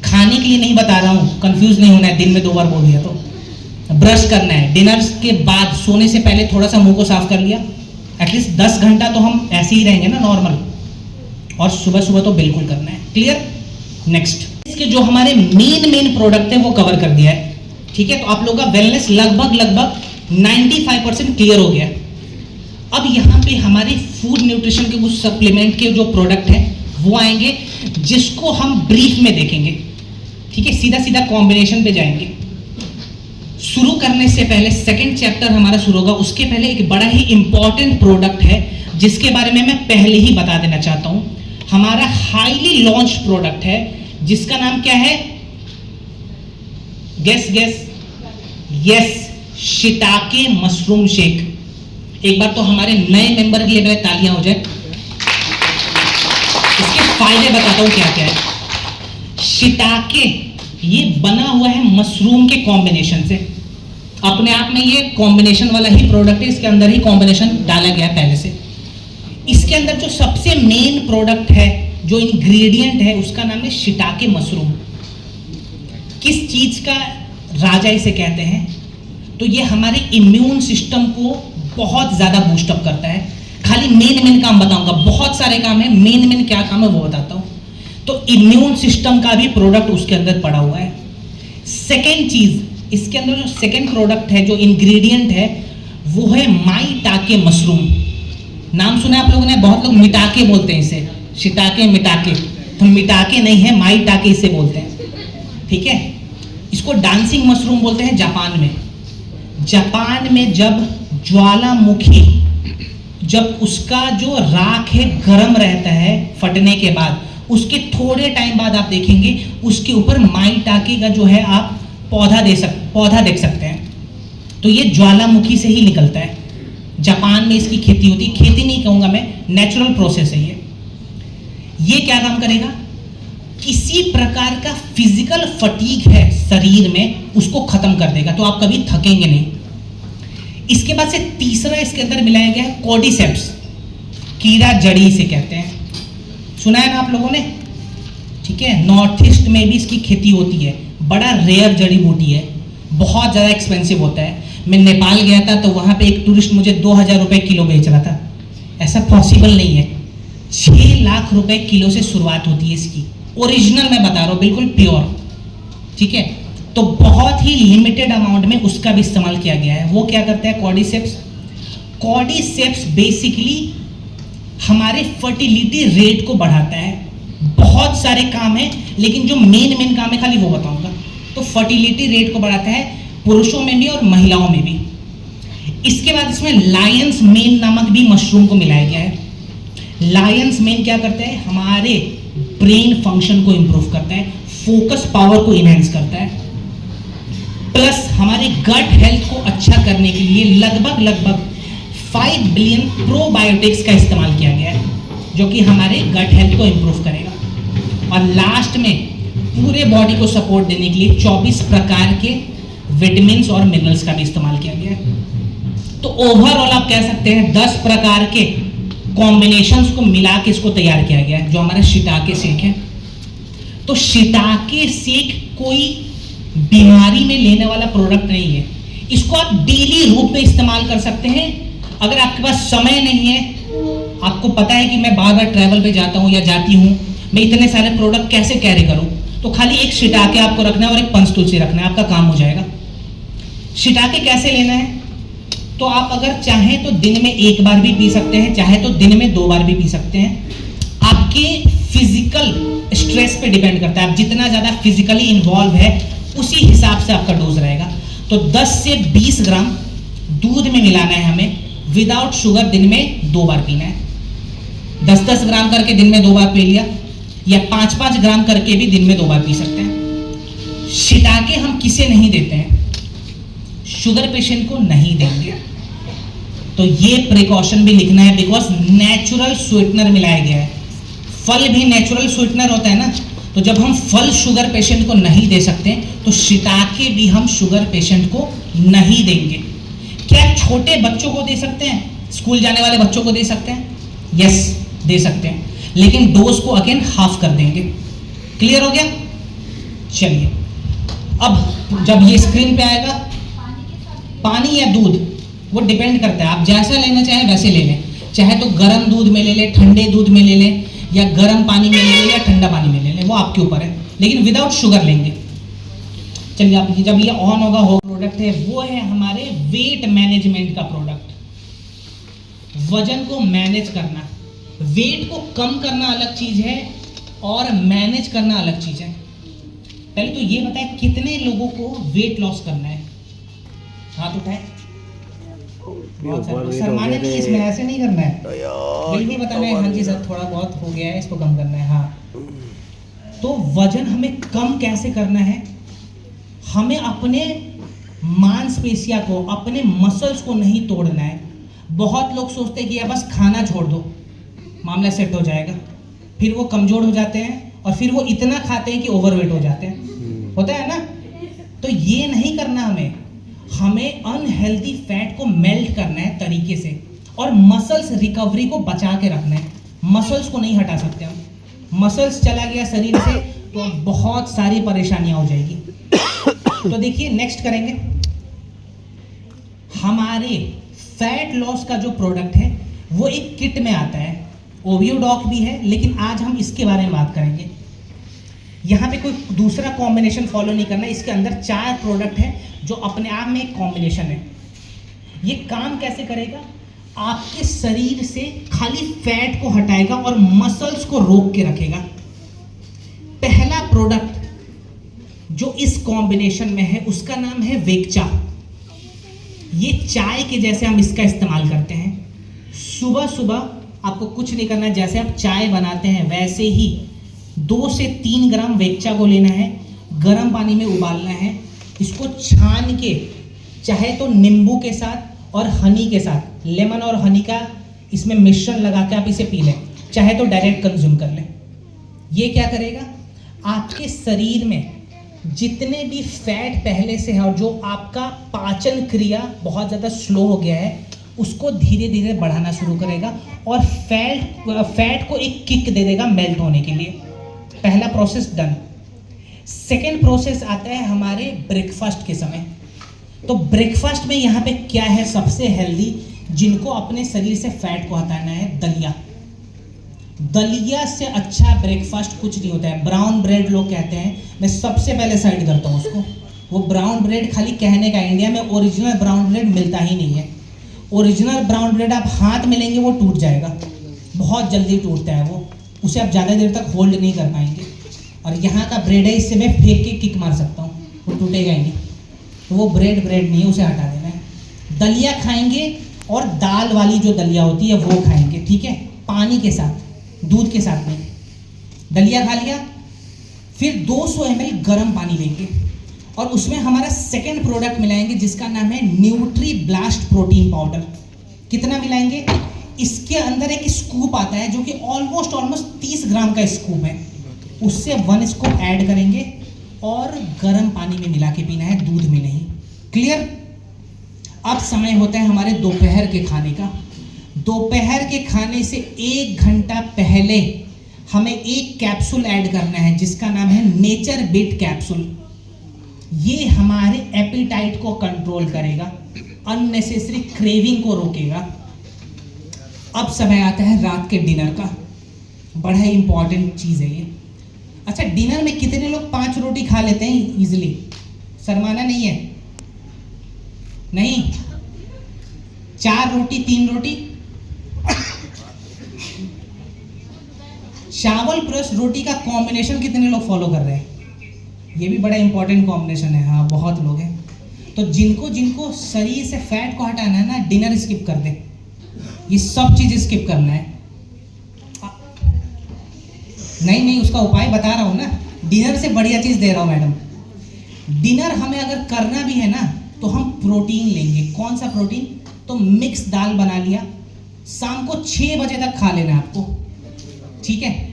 खाने के लिए नहीं बता रहा हूँ, कंफ्यूज नहीं होना है, दिन में 2 बार बोल दिया तो। ब्रश करना है, डिनर के बाद, सोने से पहले थोड़ा सा मुंह को साफ कर लिया, एटलीस्ट 10 घंटा तो हम ऐसे ही रहेंगे ना नॉर्मल, और सुबह सुबह तो बिल्कुल करना है, क्लियर? नेक्स्ट, इसके जो हमारे मेन प्रोडक्ट है वो कवर कर दिया है, ठीक है? तो आप लोगों का वेलनेस लगभग 95% क्लियर हो गया। अब यहाँ पे हमारे फूड न्यूट्रिशन के कुछ सप्लीमेंट के जो प्रोडक्ट हैं वो आएंगे, जिसको हम ब्रीफ में देखेंगे, ठीक है? सीधा कॉम्बिनेशन पे जाएंगे। शुरू करने से पहले सेकंड चैप्टर हमारा शुरू होगा, उसके पहले एक बड़ा ही इंपॉर्टेंट प्रोडक्ट है जिसके बारे में मैं पहले ही बता देना चाहता हूं। हमारा हाईली लॉन्च प्रोडक्ट है जिसका नाम क्या है? Guess, yes, shiitake mushroom shake. एक बार तो हमारे नए मेंबर के लिए तालियां हो जाए। इसके फायदे बताता हूं क्या क्या है। शिताके ये बना हुआ है मशरूम के कॉम्बिनेशन से। अपने आप में ये कॉम्बिनेशन वाला ही प्रोडक्ट है, इसके अंदर ही कॉम्बिनेशन डाला गया है पहले से। इसके अंदर जो सबसे मेन प्रोडक्ट है, जो इंग्रेडिएंट है, उसका नाम है शिताके मशरूम। किस चीज का राजा इसे कहते हैं? तो ये हमारे इम्यून सिस्टम को बहुत ज्यादा बूस्टअप करता है। खाली मेन काम बताऊंगा, बहुत सारे काम है, मेन क्या काम है वो बताता हूं। तो इम्यून सिस्टम का भी प्रोडक्ट उसके अंदर पड़ा हुआ है। सेकेंड चीज, इसके अंदर जो सेकेंड प्रोडक्ट है, जो इंग्रेडिएंट है, वो है माईटाके मशरूम। नाम सुना आप लोगों ने? बहुत लोग मिटाके बोलते हैं इसे, शिताके मिटाके। तो मिटाके नहीं है, माईटाके इसे बोलते हैं, ठीक है। इसको डांसिंग मशरूम बोलते हैं जापान में। जापान में जब ज्वालामुखी, जब उसका जो राख है गर्म रहता है फटने के बाद, उसके थोड़े टाइम बाद आप देखेंगे उसके ऊपर माईटाके का जो है आप पौधा देख सकते हैं। तो ये ज्वालामुखी से ही निकलता है। जापान में इसकी खेती होती है, खेती नहीं कहूंगा मैं, नेचुरल प्रोसेस है ये क्या काम करेगा? किसी प्रकार का फिजिकल फटीग है शरीर में, उसको खत्म कर देगा, तो आप कभी थकेंगे नहीं। इसके बाद से तीसरा इसके अंदर मिलाया गया है कॉर्डिसेप्स, कीड़ा जड़ी इसे कहते हैं। सुना है ना आप लोगों ने? ठीक है, नॉर्थ ईस्ट में भी इसकी खेती होती है। बड़ा रेयर जड़ी बूटी है, बहुत ज़्यादा एक्सपेंसिव होता है। मैं नेपाल गया था तो वहाँ पे एक टूरिस्ट मुझे 2000 रुपये किलो बेच रहा था। ऐसा पॉसिबल नहीं है। 6 लाख रुपए किलो से शुरुआत होती है इसकी। ओरिजिनल मैं बता रहा हूँ, बिल्कुल प्योर, ठीक है। तो बहुत ही लिमिटेड अमाउंट में उसका भी इस्तेमाल किया गया है। वो क्या करता है? कॉर्डिसेप्स। कॉर्डिसेप्स बेसिकली हमारे फर्टिलिटी रेट को बढ़ाता है। बहुत सारे काम है, लेकिन जो मेन काम है खाली वो बताऊंगा। तो फर्टिलिटी रेट को बढ़ाता है, पुरुषों में भी और महिलाओं में भी। इसके बाद इसमें लायंस मेन नामक भी मशरूम को मिलाया गया है। लायंस मेन क्या करता है? हमारे ब्रेन फंक्शन को इंप्रूव करता है, फोकस पावर को इनहेंस करता है, प्लस हमारे गट हेल्थ को अच्छा करने के लिए लगभग 5 बिलियन प्रोबायोटिक्स का इस्तेमाल किया गया है, जो कि हमारे गट हेल्थ को इंप्रूव करेगा। और लास्ट में पूरे बॉडी को सपोर्ट देने के लिए 24 प्रकार के विटामिन्स और मिनरल्स का भी इस्तेमाल किया गया है। तो ओवरऑल आप कह सकते हैं 10 प्रकार के कॉम्बिनेशंस को मिला के इसको तैयार किया गया है, जो हमारा शिताके शेक है। तो शिताके शेक कोई बीमारी में लेने वाला प्रोडक्ट नहीं है। इसको आप डेली रूप में इस्तेमाल कर सकते हैं। अगर आपके पास समय नहीं है, आपको पता है कि मैं बार ट्रैवल पे जाता हूँ या जाती हूँ, मैं इतने सारे प्रोडक्ट कैसे कैरी करूँ, तो खाली एक शिताके आपको रखना है और एक पंचतुलसी रखना है, आपका काम हो जाएगा। शिताके कैसे लेना है? तो आप अगर चाहें तो दिन में 1 बार भी पी सकते हैं, चाहे तो दिन में 2 बार भी पी सकते हैं। आपके फिजिकल स्ट्रेस पे डिपेंड करता है। आप जितना ज़्यादा फिजिकली इन्वॉल्व है उसी हिसाब से आपका डोज रहेगा। तो 10 से 20 ग्राम दूध में मिलाना है हमें, विदाउट शुगर, दिन में 2 बार पीना है। 10-10 ग्राम करके दिन में 2 बार पी लिया, या 5-5 ग्राम करके भी दिन में 2 बार पी सकते हैं। शिताके हम किसे नहीं देते हैं? शुगर पेशेंट को नहीं देंगे। तो ये प्रिकॉशन भी लिखना है, बिकॉज नेचुरल स्वीटनर मिलाया गया है। फल भी नेचुरल स्वीटनर होता है ना, तो जब हम फल शुगर पेशेंट को नहीं दे सकते, तो शिताके भी हम शुगर पेशेंट को नहीं देंगे। क्या छोटे बच्चों को दे सकते हैं? स्कूल जाने वाले बच्चों को दे सकते हैं? यस, दे सकते हैं, लेकिन डोज को अगेन हाफ कर देंगे। क्लियर हो गया? चलिए, अब जब ये स्क्रीन पे आएगा, पानी या दूध, वो डिपेंड करता है, आप जैसा लेना चाहें वैसे ले लें। चाहे तो गर्म दूध में ले लें, ठंडे दूध में ले लें, या गर्म पानी में ले लें, या ठंडा पानी में ले लें, वो आपके ऊपर है, लेकिन विदाउट शुगर लेंगे। चलिए, आप जब ये ऑन होगा, हो प्रोडक्ट है वो है हमारे वेट मैनेजमेंट का प्रोडक्ट। वजन को मैनेज करना, वेट को कम करना अलग चीज है और मैनेज करना अलग चीज है। पहले तो ये बताएं कितने लोगों को वेट लॉस करना है? हाथ उठाए। सर माने नहीं, इसमें ऐसे नहीं करना है, बिल्कुल बताना है हाँ जी सर थोड़ा बहुत हो गया है, इसको कम करना है। हाँ, तो वजन हमें कम कैसे करना है? हमें अपने मांसपेशियां को, अपने मसल्स को नहीं तोड़ना है। बहुत लोग सोचते हैं कि यार बस खाना छोड़ दो, मामला सेट हो जाएगा, फिर वो कमज़ोर हो जाते हैं और फिर वो इतना खाते हैं कि ओवरवेट हो जाते हैं, होता है ना। तो ये नहीं करना हमें अनहेल्दी फैट को मेल्ट करना है तरीके से, और मसल्स रिकवरी को बचा के रखना है। मसल्स को नहीं हटा सकते हम, मसल्स चला गया शरीर से तो बहुत सारी परेशानियां हो जाएगी। तो देखिए नेक्स्ट करेंगे, हमारे फैट लॉस का जो प्रोडक्ट है वो एक किट में आता है, ओवियोडॉक भी है, लेकिन आज हम इसके बारे में बात करेंगे। यहाँ पे कोई दूसरा कॉम्बिनेशन फॉलो नहीं करना, इसके अंदर 4 प्रोडक्ट है जो अपने आप में एक कॉम्बिनेशन है। ये काम कैसे करेगा, आपके शरीर से खाली फैट को हटाएगा और मसल्स को रोक के रखेगा। पहला प्रोडक्ट जो इस कॉम्बिनेशन में है उसका नाम है वेक्चा। ये चाय के जैसे हम इसका इस्तेमाल करते हैं। सुबह सुबह आपको कुछ नहीं करना है, जैसे आप चाय बनाते हैं वैसे ही 2 से 3 ग्राम वेक्चा को लेना है, गर्म पानी में उबालना है, इसको छान के चाहे तो नींबू के साथ और हनी के साथ, लेमन और हनी का इसमें मिश्रण लगा के आप इसे पी लें, चाहे तो डायरेक्ट कंज्यूम कर लें। ये क्या करेगा, आपके शरीर में जितने भी फैट पहले से है और जो आपका पाचन क्रिया बहुत ज़्यादा स्लो हो गया है उसको धीरे धीरे बढ़ाना शुरू करेगा और फैट को एक किक दे देगा मेल्ट होने के लिए। पहला प्रोसेस डन। सेकेंड प्रोसेस आता है हमारे ब्रेकफास्ट के समय। तो ब्रेकफास्ट में यहाँ पे क्या है सबसे हेल्दी, जिनको अपने शरीर से फैट को हटाना है, दलिया। दलिया से अच्छा ब्रेकफास्ट कुछ नहीं होता है। ब्राउन ब्रेड लोग कहते हैं, मैं सबसे पहले साइड करता हूँ उसको। वो ब्राउन ब्रेड खाली कहने का, इंडिया में ओरिजिनल ब्राउन ब्रेड मिलता ही नहीं है। ओरिजिनल ब्राउन ब्रेड आप हाथ में लेंगे वो टूट जाएगा, बहुत जल्दी टूटता है वो, उसे आप ज़्यादा देर तक होल्ड नहीं कर पाएंगे। और यहाँ का ब्रेड है, इससे मैं फेंक के किक मार सकता हूँ, वो टूटेगा ही नहीं। तो वो ब्रेड नहीं है, उसे हटा देना है। दलिया खाएंगे और दाल वाली जो दलिया होती है वो खाएंगे, ठीक है, पानी के साथ, दूध के साथ नहीं। दलिया खा लिया, फिर 200 ml गर्म पानी लेंगे और उसमें हमारा सेकेंड प्रोडक्ट मिलाएंगे जिसका नाम है न्यूट्री ब्लास्ट प्रोटीन पाउडर। कितना मिलाएंगे, इसके अंदर एक स्कूप आता है जो कि ऑलमोस्ट 30 ग्राम का स्कूप है, उससे 1 स्कूप ऐड करेंगे और गर्म पानी में मिला के पीना है, दूध में नहीं। क्लियर। अब समय होता है हमारे दोपहर के खाने का। दोपहर के खाने से 1 घंटा पहले हमें एक कैप्सूल ऐड करना है जिसका नाम है नेचर बीट कैप्सूल। ये हमारे एपेटाइट को कंट्रोल करेगा, अननेसेसरी क्रेविंग को रोकेगा। अब समय आता है रात के डिनर का, बड़ा इंपॉर्टेंट चीज़ है ये। अच्छा, डिनर में कितने लोग 5 रोटी खा लेते हैं इजीली? शर्माना नहीं है, नहीं, 4 रोटी 3 रोटी, चावल प्लस रोटी का कॉम्बिनेशन कितने लोग फॉलो कर रहे हैं? ये भी बड़ा इंपॉर्टेंट कॉम्बिनेशन है। हाँ, बहुत लोग हैं। तो जिनको जिनको शरीर से फैट को हटाना है ना, डिनर स्किप कर दे, ये सब चीज स्किप करना है। नहीं, उसका उपाय बता रहा हूँ ना, डिनर से बढ़िया चीज दे रहा हूँ मैडम। डिनर हमें अगर करना भी है ना तो हम प्रोटीन लेंगे। कौन सा प्रोटीन? तो मिक्स दाल बना लिया, शाम को 6 बजे तक खा लेना है आपको, ठीक है।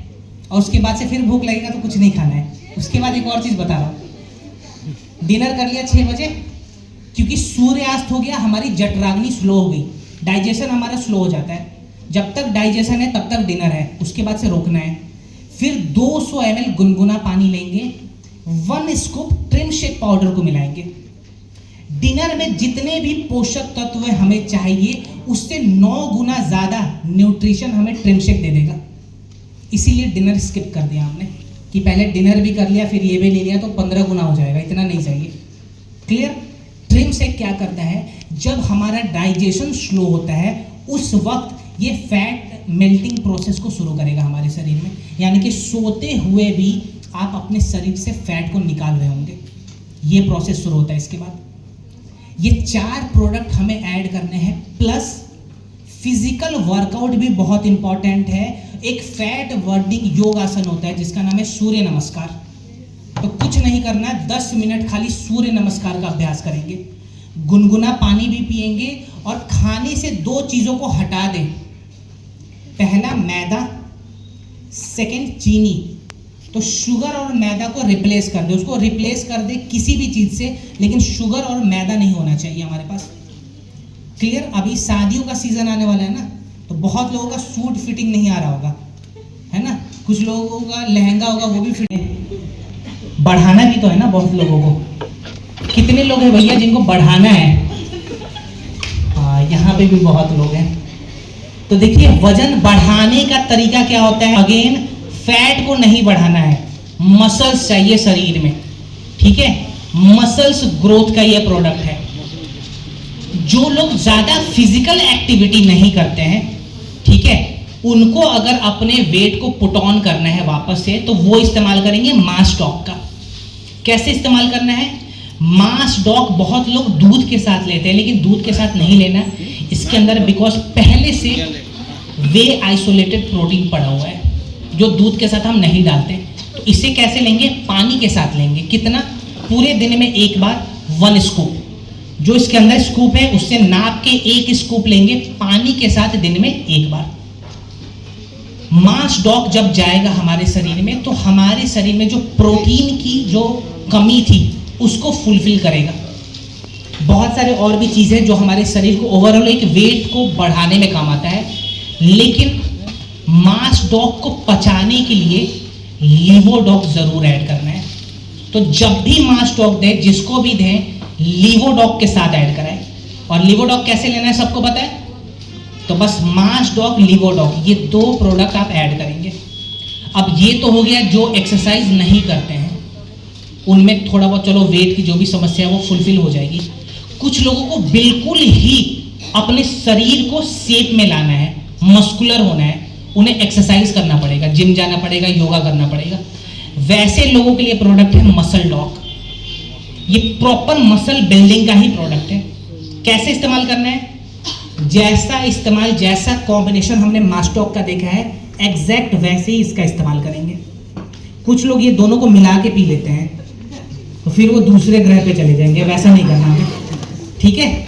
और उसके बाद से फिर भूख लगेगा तो कुछ नहीं खाना है। उसके बाद एक और चीज बता रहा हूँ, डिनर कर लिया 6 बजे, क्योंकि सूर्यास्त हो गया, हमारी जठराग्नि स्लो हो गई, डाइजेशन हमारा स्लो हो जाता है। जब तक डाइजेशन है तब तक डिनर है, उसके बाद से रोकना है। फिर 200 ml गुनगुना पानी लेंगे, 1 स्कूप ट्रिम शेक पाउडर को मिलाएंगे। डिनर में जितने भी पोषक तत्व हमें चाहिए उससे 9 गुना ज्यादा न्यूट्रिशन हमें ट्रिम शेक दे देगा। इसीलिए डिनर स्किप कर दिया हमने कि पहले डिनर भी कर लिया फिर ये भी ले लिया तो 15 गुना हो जाएगा, इतना नहीं चाहिए। क्लियर। ट्रिम शेक क्या करता है, जब हमारा डाइजेशन स्लो होता है उस वक्त ये फैट मेल्टिंग प्रोसेस को शुरू करेगा हमारे शरीर में, यानी कि सोते हुए भी आप अपने शरीर से फैट को निकाल रहे होंगे, ये प्रोसेस शुरू होता है। इसके बाद ये 4 प्रोडक्ट हमें ऐड करने हैं, प्लस फिजिकल वर्कआउट भी बहुत इंपॉर्टेंट है। एक फैट बर्निंग योगासन होता है जिसका नाम है सूर्य नमस्कार। तो कुछ नहीं करना, 10 मिनट खाली सूर्य नमस्कार का अभ्यास करेंगे, गुनगुना पानी भी पिएंगे और खाने से 2 चीजों को हटा दें। पहला मैदा, सेकंड चीनी। तो शुगर और मैदा को रिप्लेस कर दे, उसको रिप्लेस कर दे किसी भी चीज से, लेकिन शुगर और मैदा नहीं होना चाहिए हमारे पास। क्लियर? अभी शादियों का सीजन आने वाला है ना, तो बहुत लोगों का सूट फिटिंग नहीं आ रहा होगा, है ना, कुछ लोगों का लहंगा होगा वो भी फिटिंग, बढ़ाना भी तो है ना बहुत लोगों को। कितने लोग हैं भैया जिनको बढ़ाना है? हाँ, यहाँ पे भी बहुत लोग हैं। तो देखिए, वजन बढ़ाने का तरीका क्या होता है? अगेन, फैट को नहीं बढ़ाना है, मसल्स चाहिए शरीर में, ठीक है, मसल्स ग्रोथ का ये प्रोडक्ट है। जो लोग ज्यादा फिजिकल एक्टिविटी नहीं करते हैं, ठीक है, उनको अगर अपने वेट को पुट ऑन करना है वापस से, तो वो इस्तेमाल करेंगे मास डॉग का। कैसे इस्तेमाल करना है? मास डॉग बहुत लोग दूध के साथ लेते हैं, लेकिन दूध के साथ नहीं लेना इसके अंदर, बिकॉज पहले से वे आइसोलेटेड प्रोटीन पड़ा हुआ है जो दूध के साथ हम नहीं डालते। तो इसे कैसे लेंगे? पानी के साथ लेंगे। कितना? पूरे दिन में एक बार 1 स्कूप, जो इसके अंदर स्कूप है उससे नाप के 1 स्कूप लेंगे पानी के साथ दिन में एक बार। मास डॉग जब जाएगा हमारे शरीर में, तो हमारे शरीर में जो प्रोटीन की जो कमी थी उसको फुलफिल करेगा। बहुत सारे और भी चीजें जो हमारे शरीर को ओवरऑल एक वेट को बढ़ाने में काम आता है, लेकिन मास डॉग को पचाने के लिए लीवोडॉग जरूर ऐड करना है। तो जब भी मास डॉग दे, जिसको भी दें, लीवोडॉग के साथ ऐड कराएं। और लीवोडॉग कैसे लेना है सबको पता है? तो बस मास डॉग, लीवोडॉग, ये 2 प्रोडक्ट आप ऐड करेंगे। अब ये तो हो गया जो एक्सरसाइज नहीं करते हैं, उनमें थोड़ा बहुत चलो वेट की जो भी समस्या है वो फुलफिल हो जाएगी। कुछ लोगों को बिल्कुल ही अपने शरीर को शेप में लाना है, मस्कुलर होना है, उन्हें एक्सरसाइज करना पड़ेगा, जिम जाना पड़ेगा, योगा करना पड़ेगा। वैसे लोगों के लिए प्रोडक्ट है मसल डॉग। ये प्रॉपर मसल बिल्डिंग का ही प्रोडक्ट है। कैसे इस्तेमाल करना है? जैसा कॉम्बिनेशन हमने मास डॉग का देखा है, एग्जैक्ट वैसे ही इसका इस्तेमाल करेंगे। कुछ लोग ये दोनों को मिला के पी लेते हैं, तो फिर वो दूसरे ग्रह पे चले जाएंगे, वैसा नहीं करना हमें, ठीक है।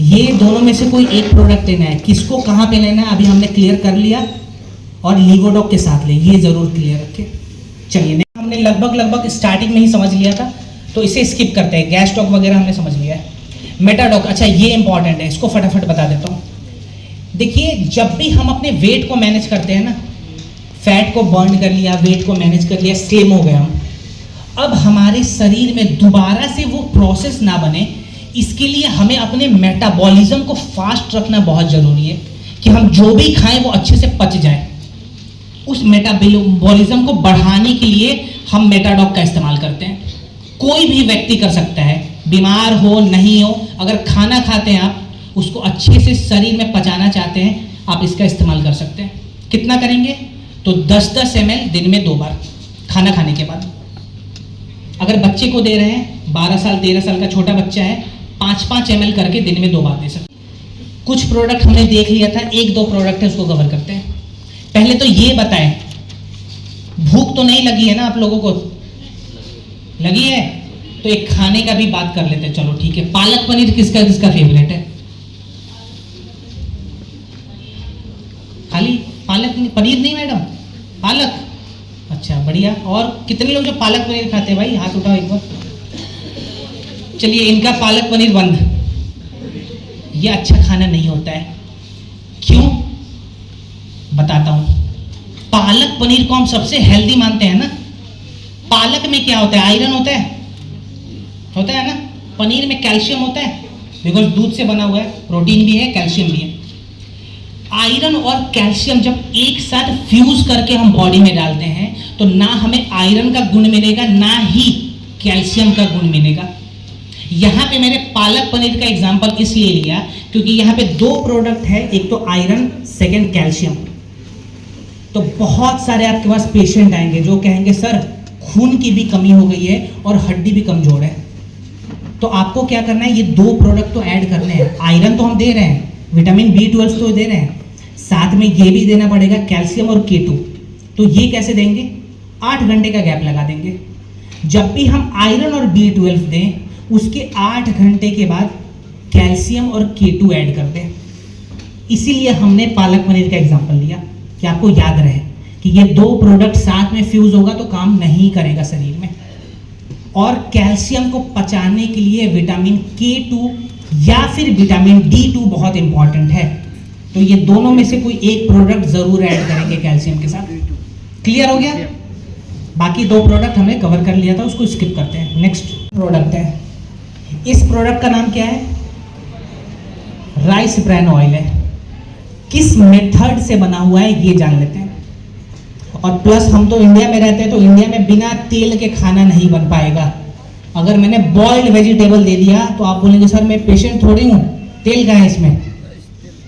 ये दोनों में से कोई एक प्रोडक्ट लेना है, किसको कहाँ पे लेना है अभी हमने क्लियर कर लिया, और लीवोडॉग के साथ ले, ये जरूर क्लियर रखें। चलिए, हमने लगभग स्टार्टिंग में ही समझ लिया था, तो इसे स्किप करते हैं। गैस डॉग वगैरह हमने समझ लिया है। मेटाडॉग, अच्छा ये इंपॉर्टेंट है, इसको फटाफट बता देता हूँ। देखिए, जब भी हम अपने वेट को मैनेज करते हैं ना, फैट को बर्न कर लिया, वेट को मैनेज कर लिया, स्लिम हो गए हम, अब हमारे शरीर में दोबारा से वो प्रोसेस ना बने, इसके लिए हमें अपने मेटाबॉलिज्म को फास्ट रखना बहुत जरूरी है, कि हम जो भी खाएं वो अच्छे से पच जाए। उस मेटाबॉलिज्म को बढ़ाने के लिए हम मेटाडॉग का इस्तेमाल करते हैं। कोई भी व्यक्ति कर सकता है, बीमार हो नहीं हो, अगर खाना खाते हैं आप, उसको अच्छे से शरीर में पचाना चाहते हैं, आप इसका इस्तेमाल कर सकते हैं। कितना करेंगे? तो 10-10 ml दिन में 2 बार खाना खाने के बाद। अगर बच्चे को दे रहे हैं, 12 साल 13 साल का छोटा बच्चा है, 5-5 ml करके दिन में 2 बार दे सकते। कुछ प्रोडक्ट हमने देख लिया था, 1-2 प्रोडक्ट है उसको कवर करते हैं। पहले तो ये बताएं, भूख तो नहीं लगी है ना आप लोगों को? लगी है? तो एक खाने का भी बात कर लेते हैं, चलो ठीक है। पालक पनीर किसका किसका फेवरेट है? खाली पालक पनीर नहीं मैडम, पालक, अच्छा बढ़िया। और कितने लोग जो पालक पनीर खाते हैं भाई, हाथ उठाओ एक बार। चलिए, इनका पालक पनीर बंद, ये अच्छा खाना नहीं होता है। क्यों? बताता हूं। पालक पनीर को हम सबसे हेल्दी मानते हैं ना। पालक में क्या होता है? आयरन होता है ना। पनीर में कैल्शियम होता है, बिकॉज दूध से बना हुआ है, प्रोटीन भी है, कैल्शियम भी है। आयरन और कैल्शियम जब एक साथ फ्यूज करके हम बॉडी में डालते हैं, तो ना हमें आयरन का गुण मिलेगा, ना ही कैल्शियम का गुण मिलेगा। यहाँ पे मैंने पालक पनीर का एग्जांपल इसलिए लिया क्योंकि यहाँ पे 2 प्रोडक्ट है, एक तो आयरन, सेकंड कैल्शियम। तो बहुत सारे आपके पास पेशेंट आएंगे जो कहेंगे सर खून की भी कमी हो गई है और हड्डी भी कमजोर है। तो आपको क्या करना है, ये 2 प्रोडक्ट तो ऐड करने हैं। आयरन तो हम दे रहे हैं, विटामिन B12 तो दे रहे हैं, साथ में ये भी देना पड़ेगा कैल्शियम और K2। तो ये कैसे देंगे? 8 घंटे का गैप लगा देंगे। जब भी हम आयरन और B12 दें, उसके 8 घंटे के बाद कैल्शियम और K2 ऐड कर दें। इसीलिए हमने पालक पनीर का एग्जाम्पल लिया कि आपको याद रहे। कि ये दो प्रोडक्ट साथ में फ्यूज होगा तो काम नहीं करेगा शरीर में। और कैल्शियम को पचाने के लिए विटामिन K2 या फिर विटामिन D2 बहुत इंपॉर्टेंट है। तो ये दोनों में से कोई एक प्रोडक्ट जरूर ऐड करेंगे कैल्शियम के साथ। क्लियर हो गया? बाकी दो प्रोडक्ट हमने कवर कर लिया था, उसको स्किप करते हैं। नेक्स्ट प्रोडक्ट है, इस प्रोडक्ट का नाम क्या है? राइस ब्रैन ऑयल है। किस मेथड से बना हुआ है ये जान लेते हैं। और प्लस हम तो इंडिया में रहते हैं, तो इंडिया में बिना तेल के खाना नहीं बन पाएगा। अगर मैंने बॉइल्ड वेजिटेबल दे दिया तो आप बोलेंगे सर मैं पेशेंट थोड़ी हूँ, तेल का है इसमें।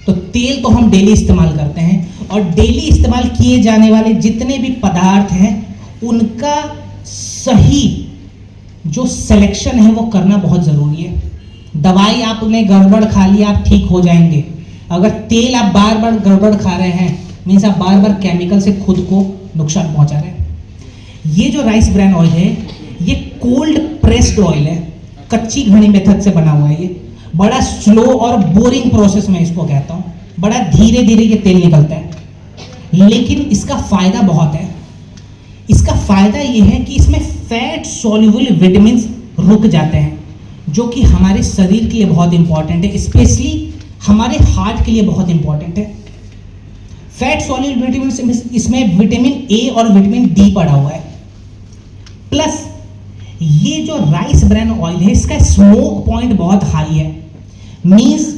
तो तेल तो हम डेली इस्तेमाल करते हैं, और डेली इस्तेमाल किए जाने वाले जितने भी पदार्थ हैं उनका सही जो सिलेक्शन है वो करना बहुत ज़रूरी है। दवाई आपने गड़बड़ खा ली, आप ठीक हो जाएंगे। अगर तेल आप बार बार गड़बड़ खा रहे हैं, मीन्स आप बार बार केमिकल से खुद को नुकसान पहुंचा रहे हैं। ये जो राइस ब्रैन ऑयल है ये कोल्ड प्रेस्ड ऑयल है, कच्ची घनी मेथड से बना हुआ है। ये बड़ा स्लो और बोरिंग प्रोसेस में इसको कहता हूँ, बड़ा धीरे धीरे ये तेल निकलता है, लेकिन इसका फायदा बहुत है। इसका फायदा ये है कि इसमें फैट सॉल्युबल विटामिन रुक जाते हैं, जो कि हमारे शरीर के लिए बहुत इंपॉर्टेंट है, स्पेशली हमारे हार्ट के लिए बहुत इंपॉर्टेंट है। फैट सॉल्युबल विटामिन, इसमें विटामिन ए और विटामिन डी पड़ा हुआ है। प्लस ये जो राइस ब्रैन ऑयल है इसका स्मोक पॉइंट बहुत हाई है, मींस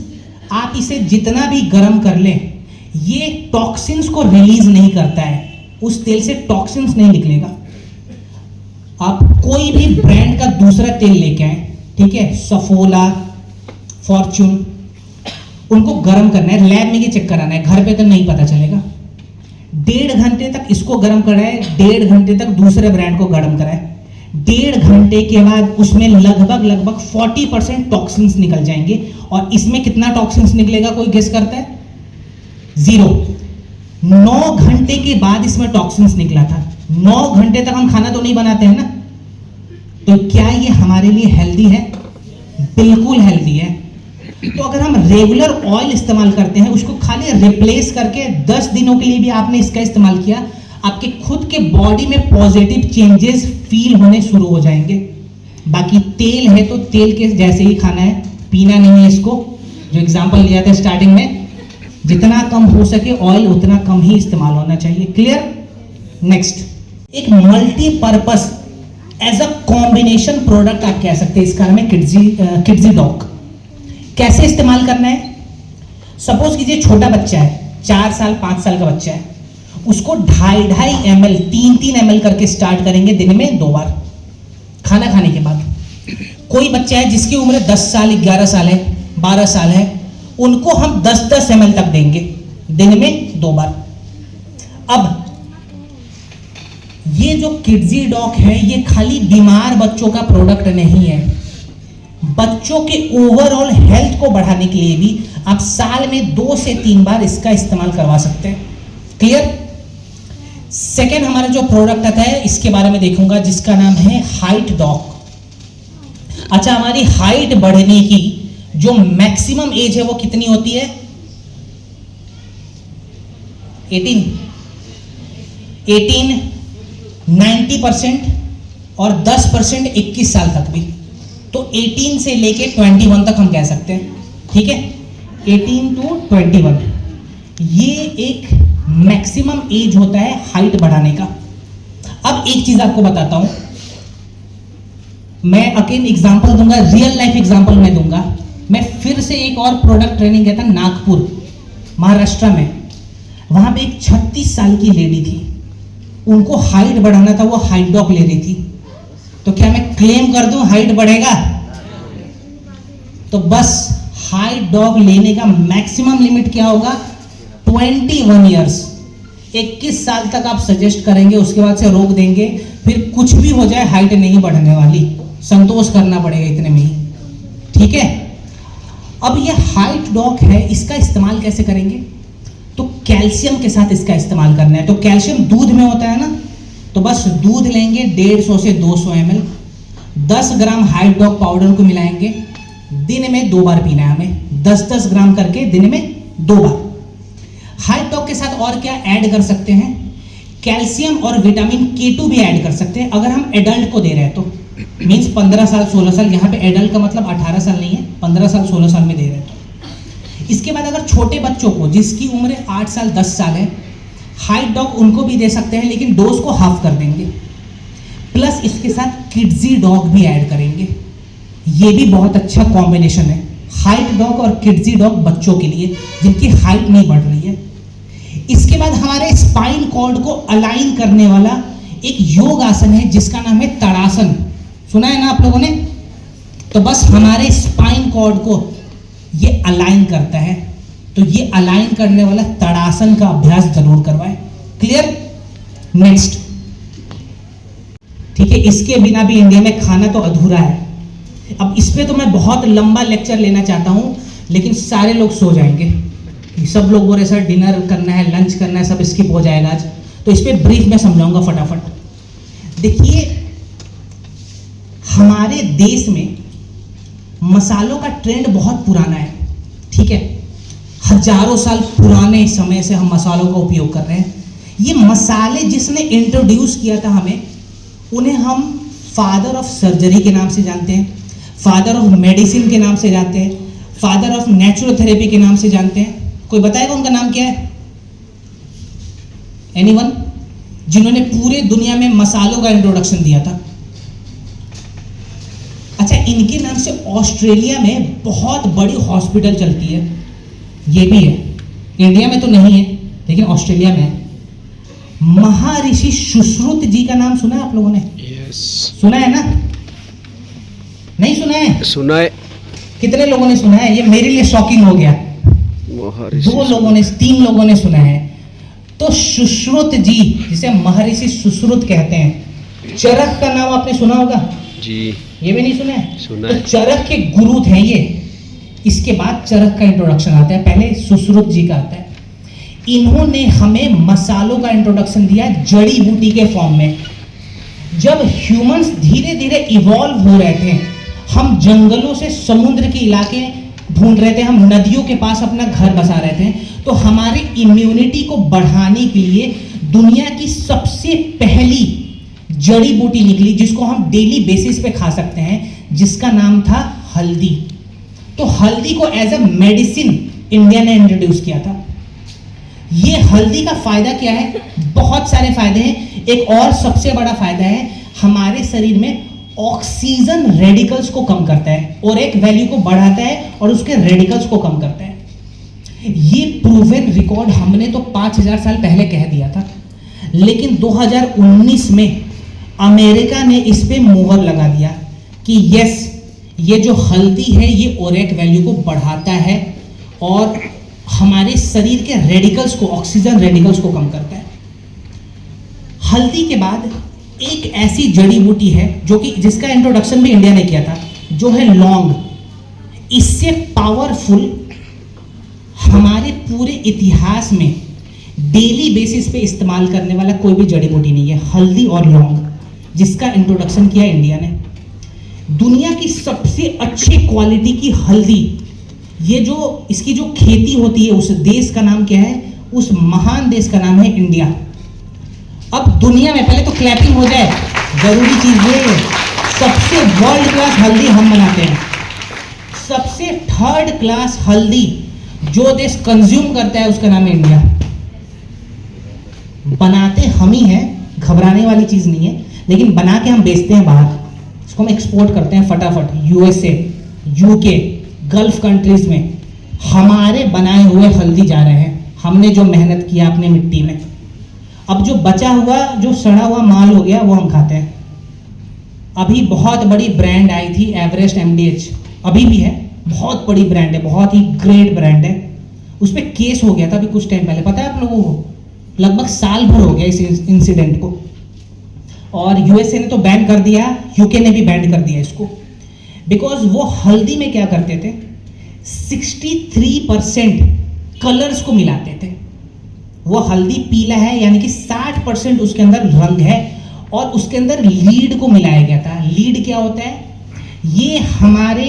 आप इसे जितना भी गर्म कर लें ये टॉक्सिन्स को रिलीज नहीं करता है, उस तेल से टॉक्सिन्स नहीं निकलेगा। आप कोई भी ब्रांड का दूसरा तेल लेके आए, ठीक है, सफोला, फॉर्च्यून, उनको गर्म करना है, लैब में ये चेक कराना है, घर पे तो नहीं पता चलेगा। 1.5 घंटे तक इसको गर्म कराए, 1.5 घंटे तक दूसरे ब्रांड को गर्म कराए, 1.5 घंटे के बाद उसमें लगभग 40% टॉक्सिन्स निकल जाएंगे। और इसमें कितना टॉक्सिन्स निकलेगा कोई गेस करता है? 0। 9 घंटे के बाद इसमें टॉक्सिन्स निकला था। 9 घंटे तक हम खाना तो नहीं बनाते हैं ना, तो क्या ये हमारे लिए हेल्दी है? बिल्कुल हेल्दी है। तो अगर हम रेगुलर ऑयल इस्तेमाल करते हैं, उसको खाली रिप्लेस करके 10 दिनों के लिए भी आपने इसका इस्तेमाल किया, आपके खुद के बॉडी में पॉजिटिव चेंजेस फील होने शुरू हो जाएंगे। बाकी तेल है तो तेल के जैसे ही खाना है, पीना नहीं है इसको। जो एग्जांपल लिया था स्टार्टिंग में, जितना कम हो सके ऑयल उतना कम ही इस्तेमाल होना चाहिए। क्लियर? नेक्स्ट, एक multipurpose as a combination product आप कह सकते हैं, इसका नाम है किड्जी डॉग। कैसे इस्तेमाल करना है? सपोज कीजिए छोटा बच्चा है, 4 साल 5 साल का बच्चा है, उसको 2.5 ml 3 ml करके स्टार्ट करेंगे दिन में 2 बार खाना खाने के बाद। कोई बच्चा है जिसकी उम्र 10 साल 11 साल है 12 साल है, उनको हम 10 ml तक देंगे दिन में 2 बार। अब ये जो किड्जी डॉग है ये खाली बीमार बच्चों का प्रोडक्ट नहीं है, बच्चों के ओवरऑल हेल्थ को बढ़ाने के लिए भी आप साल में 2 से 3 बार इसका इस्तेमाल करवा सकते हैं। क्लियर? सेकेंड हमारा जो प्रोडक्ट आता है इसके बारे में देखूंगा, जिसका नाम है हाइट डॉग। अच्छा, हमारी हाइट बढ़ने की जो मैक्सिमम एज है वो कितनी होती है? 18 90% और 10% 21 साल तक भी। तो 18 से लेके 21 तक हम कह सकते हैं, ठीक है, 18 to 21 ये एक मैक्सिमम एज होता है हाइट बढ़ाने का। अब एक चीज आपको बताता हूं, मैं अगेन एग्जांपल दूंगा, रियल लाइफ एग्जांपल मैं दूंगा। मैं फिर से एक और प्रोडक्ट ट्रेनिंग गया था नागपुर महाराष्ट्र में, वहां पे एक 36 साल की लेडी थी, उनको हाइट बढ़ाना था, वो हाइट डॉग ले रही थी। तो क्या मैं क्लेम कर दूं हाइट बढ़ेगा? तो बस हाइट डॉग लेने का मैक्सिमम लिमिट क्या होगा? 21 ईयर्स। 21 साल तक आप सजेस्ट करेंगे, उसके बाद से रोक देंगे, फिर कुछ भी हो जाए हाइट नहीं बढ़ने वाली, संतोष करना पड़ेगा इतने में ही, ठीक है। अब ये हाइट डॉग है, इसका इस्तेमाल कैसे करेंगे? तो कैल्शियम के साथ इसका इस्तेमाल करना है। तो कैल्शियम दूध में होता है ना, तो बस दूध लेंगे 150 से 200 ml, 10 ग्राम हाइट डॉग पाउडर को मिलाएंगे, दिन में 2 बार पीना है हमें, 10-10 ग्राम करके दिन में 2 बार। हाइट डॉग के साथ और क्या ऐड कर सकते हैं? कैल्शियम और विटामिन K2 भी ऐड कर सकते हैं अगर हम एडल्ट को दे रहे हैं तो। मीन्स 15 साल 16 साल, यहाँ पे एडल्ट का मतलब 18 साल नहीं है, 15 साल 16 साल में दे रहे हैं तो। इसके बाद अगर छोटे बच्चों को जिसकी उम्र 8 साल 10 साल है, हाइट डॉग उनको भी दे सकते हैं, लेकिन डोज को हाफ कर देंगे। प्लस इसके साथ किड्जी डॉग भी ऐड करेंगे। ये भी बहुत अच्छा कॉम्बिनेशन है, हाइट डॉग और किड्जी डॉग बच्चों के लिए जिनकी हाइट नहीं बढ़ रही है। इसके बाद हमारे स्पाइन कॉर्ड को अलाइन करने वाला एक योग आसन है जिसका नाम है तड़ासन। सुना है ना आप लोगों ने? तो बस हमारे स्पाइन कॉर्ड को ये अलाइन करता है, तो ये अलाइन करने वाला तड़ासन का अभ्यास जरूर करवाएं। क्लियर? नेक्स्ट। ठीक है, इसके बिना भी इंडिया में खाना तो अधूरा है। अब इस पे तो मैं बहुत लंबा लेक्चर लेना चाहता हूं, लेकिन सारे लोग सो जाएंगे। सब लोग बोले सर डिनर करना है, लंच करना है, सब स्किप हो जाएगा आज, तो इस पे ब्रीफ में समझाऊंगा फटाफट। देखिए, हमारे देश में मसालों का ट्रेंड बहुत पुराना है। ठीक है, हजारों साल पुराने समय से हम मसालों का उपयोग कर रहे हैं। ये मसाले जिसने इंट्रोड्यूस किया था हमें, उन्हें हम फादर ऑफ सर्जरी के नाम से जानते हैं, फादर ऑफ मेडिसिन के नाम से जानते हैं, फादर ऑफ नेचुरोथेरेपी के नाम से जानते हैं। कोई बताएगा उनका नाम क्या है? एनीवन? जिन्होंने पूरे दुनिया में मसालों का इंट्रोडक्शन दिया था। अच्छा, इनके नाम से ऑस्ट्रेलिया में बहुत बड़ी हॉस्पिटल चलती है, ये भी है। इंडिया में तो नहीं है, लेकिन ऑस्ट्रेलिया में है। महर्षि सुश्रुत जी का नाम सुना है आप लोगों ने? सुना है ना? नहीं सुना है? सुना है। कितने लोगों ने सुना है? ये मेरे लिए शॉकिंग हो गया। 2 लोगों ने, 3 लोगों ने सुना है। तो सुश्रुत जी, जिसे महर्षि सुश्रुत कहते हैं, चरक का नाम आपने सुना होगा जी। ये भी नहीं सुना है? सुना है। तो चरक के गुरु थे ये। इसके बाद चरक का इंट्रोडक्शन आता है, पहले सुश्रुत जी का आता है। इन्होंने हमें मसालों का इंट्रोडक्शन दिया जड़ी बूटी के फॉर्म में। जब ह्यूमंस धीरे धीरे इवॉल्व हो रहे थे, हम जंगलों से समुद्र के इलाके ढूंढ रहे थे, हम नदियों के पास अपना घर बसा रहे थे, तो हमारी इम्यूनिटी को बढ़ाने के लिए दुनिया की सबसे पहली जड़ी बूटी निकली जिसको हम डेली बेसिस पे खा सकते हैं, जिसका नाम था हल्दी। तो हल्दी को एज अ मेडिसिन इंडिया ने इंट्रोड्यूस किया था। ये हल्दी का फायदा क्या है? बहुत सारे फायदे हैं। एक और सबसे बड़ा फायदा है, हमारे शरीर में ऑक्सीजन रेडिकल्स को कम करता है और एक वैल्यू को बढ़ाता है और उसके रेडिकल्स को कम करता है। ये प्रूवन रिकॉर्ड हमने तो 5000 साल पहले कह दिया था, लेकिन 2019 में अमेरिका ने इस पे मोहर लगा दिया कि यस, ये जो हल्दी है ये ओरेक वैल्यू को बढ़ाता है और हमारे शरीर के रेडिकल्स को, ऑक्सीजन रेडिकल्स को कम करता है। हल्दी के बाद एक ऐसी जड़ी बूटी है जो कि जिसका इंट्रोडक्शन भी इंडिया ने किया था, जो है लौंग। इससे पावरफुल हमारे पूरे इतिहास में डेली बेसिस पे इस्तेमाल करने वाला कोई भी जड़ी बूटी नहीं है, हल्दी और लौंग, जिसका इंट्रोडक्शन किया इंडिया ने। दुनिया की सबसे अच्छी क्वालिटी की हल्दी, ये जो इसकी जो खेती होती है, उस देश का नाम क्या है? उस महान देश का नाम है इंडिया। अब दुनिया में, पहले तो क्लैपिंग हो जाए, जरूरी चीज ये, सबसे वर्ल्ड क्लास हल्दी हम बनाते हैं। सबसे थर्ड क्लास हल्दी जो देश कंज्यूम करता है उसका नाम है इंडिया। बनाते हम ही हैं, घबराने वाली चीज नहीं है, लेकिन बना के हम बेचते हैं बाहर, इसको हम एक्सपोर्ट करते हैं फटाफट। यूएसए, यूके, गल्फ कंट्रीज में हमारे बनाए हुए हल्दी जा रहे हैं, हमने जो मेहनत किया अपने मिट्टी में। अब जो बचा हुआ, जो सड़ा हुआ माल हो गया, वो हम खाते हैं। अभी बहुत बड़ी ब्रांड आई थी एवरेस्ट MDH, अभी भी है, बहुत बड़ी ब्रांड है, बहुत ही ग्रेट ब्रांड है। उस पर केस हो गया था अभी कुछ टाइम पहले, पता है आप लोगों को? लगभग साल भर हो गया इस इंसिडेंट को, और यूएसए ने तो बैन कर दिया, यूके ने भी बैन कर दिया इसको, बिकॉज वो हल्दी में क्या करते थे, 63% कलर्स को मिलाते थे। वो हल्दी पीला है यानी कि 60% उसके अंदर रंग है, और उसके अंदर लीड को मिलाया गया था। लीड क्या होता है? ये हमारे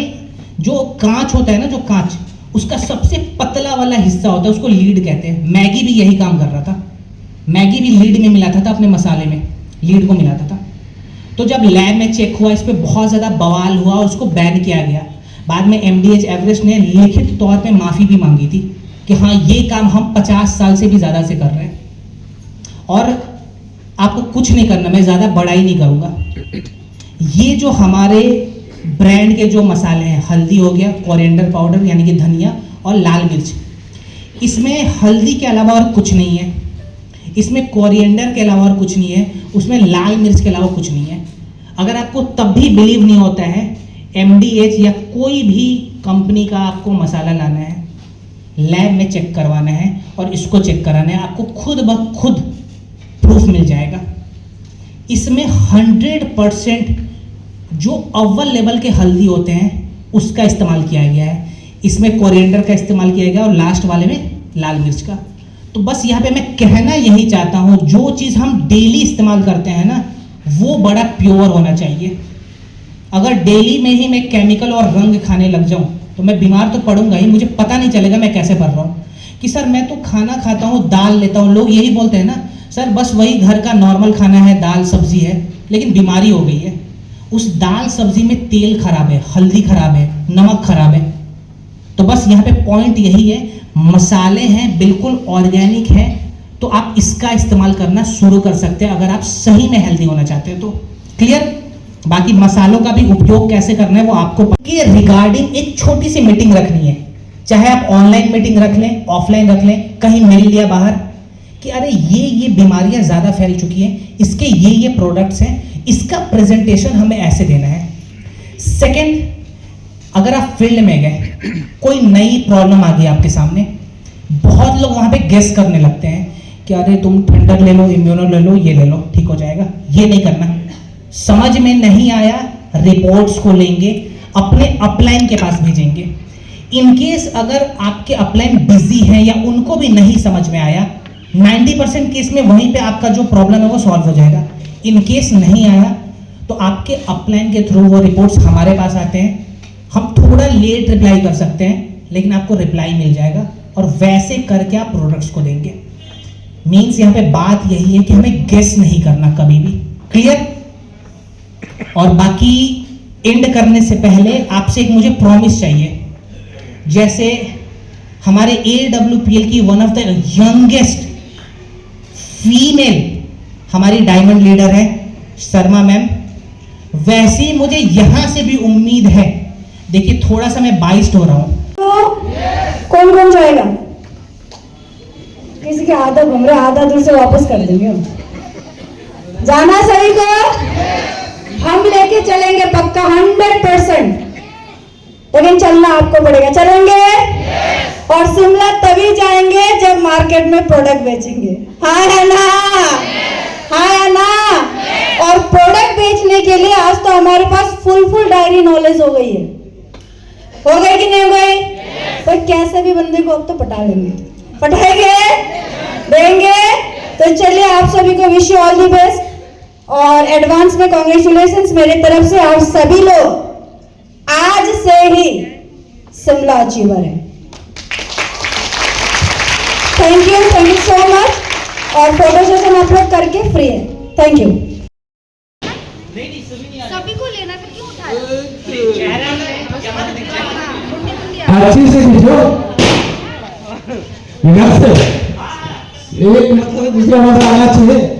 जो कांच होता है ना, जो कांच, उसका सबसे पतला वाला हिस्सा होता है, उसको लीड कहते हैं। मैगी भी यही काम कर रहा था। मैगी भी लीड में मिलाता था अपने मसाले में, लीड को मिलाता था। तो जब लैब में चेक हुआ, इस पर बहुत ज़्यादा बवाल हुआ और उसको बैन किया गया। बाद में MDH एवरेस्ट ने लिखित तौर पे माफ़ी भी मांगी थी कि हाँ ये काम हम 50 साल से भी ज़्यादा से कर रहे हैं और आपको कुछ नहीं करना, मैं ज़्यादा बड़ाई नहीं करूँगा। ये जो हमारे ब्रांड के जो मसाले हैं, हल्दी हो गया, कोरिएंडर पाउडर यानी कि धनिया, और लाल मिर्च, इसमें हल्दी के अलावा और कुछ नहीं है, इसमें कोरिएंडर के अलावा और कुछ नहीं है, उसमें लाल मिर्च के अलावा कुछ नहीं है। अगर आपको तब भी बिलीव नहीं होता है, MDH या कोई भी कंपनी का आपको मसाला लाना है, लैब में चेक करवाना है और इसको चेक कराना है, आपको खुद ब खुद प्रूफ मिल जाएगा। इसमें 100% जो अव्वल लेवल के हल्दी होते हैं उसका इस्तेमाल किया गया है, इसमें कोरिएंडर का इस्तेमाल किया गया और लास्ट वाले में लाल मिर्च का। तो बस यहाँ पे मैं कहना यही चाहता हूँ, जो चीज़ हम डेली इस्तेमाल करते हैं ना, वो बड़ा प्योर होना चाहिए। अगर डेली में ही मैं केमिकल और रंग खाने लग जाऊँ तो मैं बीमार तो पड़ूंगा ही, मुझे पता नहीं चलेगा मैं कैसे पढ़ रहा हूँ कि सर मैं तो खाना खाता हूँ, दाल लेता हूँ, लोग यही बोलते हैं ना सर बस वही घर का नॉर्मल खाना है, दाल सब्जी है, लेकिन बीमारी हो गई है। उस दाल सब्जी में तेल खराब है, हल्दी खराब है, नमक खराब है। तो बस यहाँ पे पॉइंट यही है, मसाले हैं बिल्कुल ऑर्गेनिक हैं, तो आप इसका इस्तेमाल करना शुरू कर सकते हैं अगर आप सही में हेल्दी होना चाहते हैं तो। क्लियर? बाकी मसालों का भी उपयोग कैसे करना है वो आपको के रिगार्डिंग एक छोटी सी मीटिंग रखनी है, चाहे आप ऑनलाइन मीटिंग रख लें, ऑफलाइन रख लें, कहीं मिल लिया बाहर कि अरे ये बीमारियां ज़्यादा फैल चुकी हैं, इसके ये प्रोडक्ट्स हैं, इसका प्रेजेंटेशन हमें ऐसे देना है। सेकंड, अगर आप फील्ड में गए, कोई नई प्रॉब्लम आ गई आपके सामने, बहुत लोग वहां पे गेस करने लगते हैं कि अरे तुम ठंडक ले लो, इम्यूनो ले लो, ये ले लो, ठीक हो जाएगा। ये नहीं करना। समझ में नहीं आया, रिपोर्ट्स को लेंगे, अपने अपलाइन के पास भेजेंगे। इनकेस अगर आपके अपलाइन बिजी हैं या उनको भी नहीं समझ में आया, 90% केस में वहीं पे आपका जो प्रॉब्लम है वो सॉल्व हो जाएगा। इनकेस नहीं आया तो आपके अपलाइन के थ्रू वो रिपोर्ट्स हमारे पास आते हैं, हम थोड़ा लेट रिप्लाई कर सकते हैं लेकिन आपको रिप्लाई मिल जाएगा और वैसे करके आप प्रोडक्ट्स को देंगे। मीन्स यहाँ पे बात यही है कि हमें गेस नहीं करना कभी भी। क्लियर? और बाकी एंड करने से पहले आपसे एक मुझे प्रॉमिस चाहिए, जैसे हमारे AWPL की one of the youngest female हमारी डायमंड लीडर है शर्मा मैम, वैसे ही मुझे यहां से भी उम्मीद है। देखिए थोड़ा सा मैं बाइस्ड हो रहा हूं। कौन कौन जाएगा? किसी के आधा घूम रहे, आधा दूर से वापस कर देंगे हम। जाना सभी को? हम लेके चलेंगे पक्का 100%, लेकिन चलना आपको पड़ेगा। चलेंगे? और शिमला तभी जाएंगे जब मार्केट में प्रोडक्ट बेचेंगे। हाँ है ना? हाँ है ना? और प्रोडक्ट बेचने के लिए आज तो हमारे पास फुल डायरी नॉलेज हो गई है। हो गई कि नहीं हो गई? तो कैसे भी बंदे को अब तो पटा लेंगे, पटाएंगे, देंगे। तो चलिए आप सभी को wish you all the best और एडवांस में कांग्रेचुलेशंस मेरी तरफ से। आप सभी लोग आज से ही शिमला अचीवर है। Thank you so much. और फोटो सेशन अपलोड करके फ्री है। Thank you. सभी को लेना, फिर क्यों उठाया? अच्छी से खींचो, इधर से एक मतलब दूसरा मतलब आना चाहिए।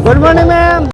Good morning ma'am.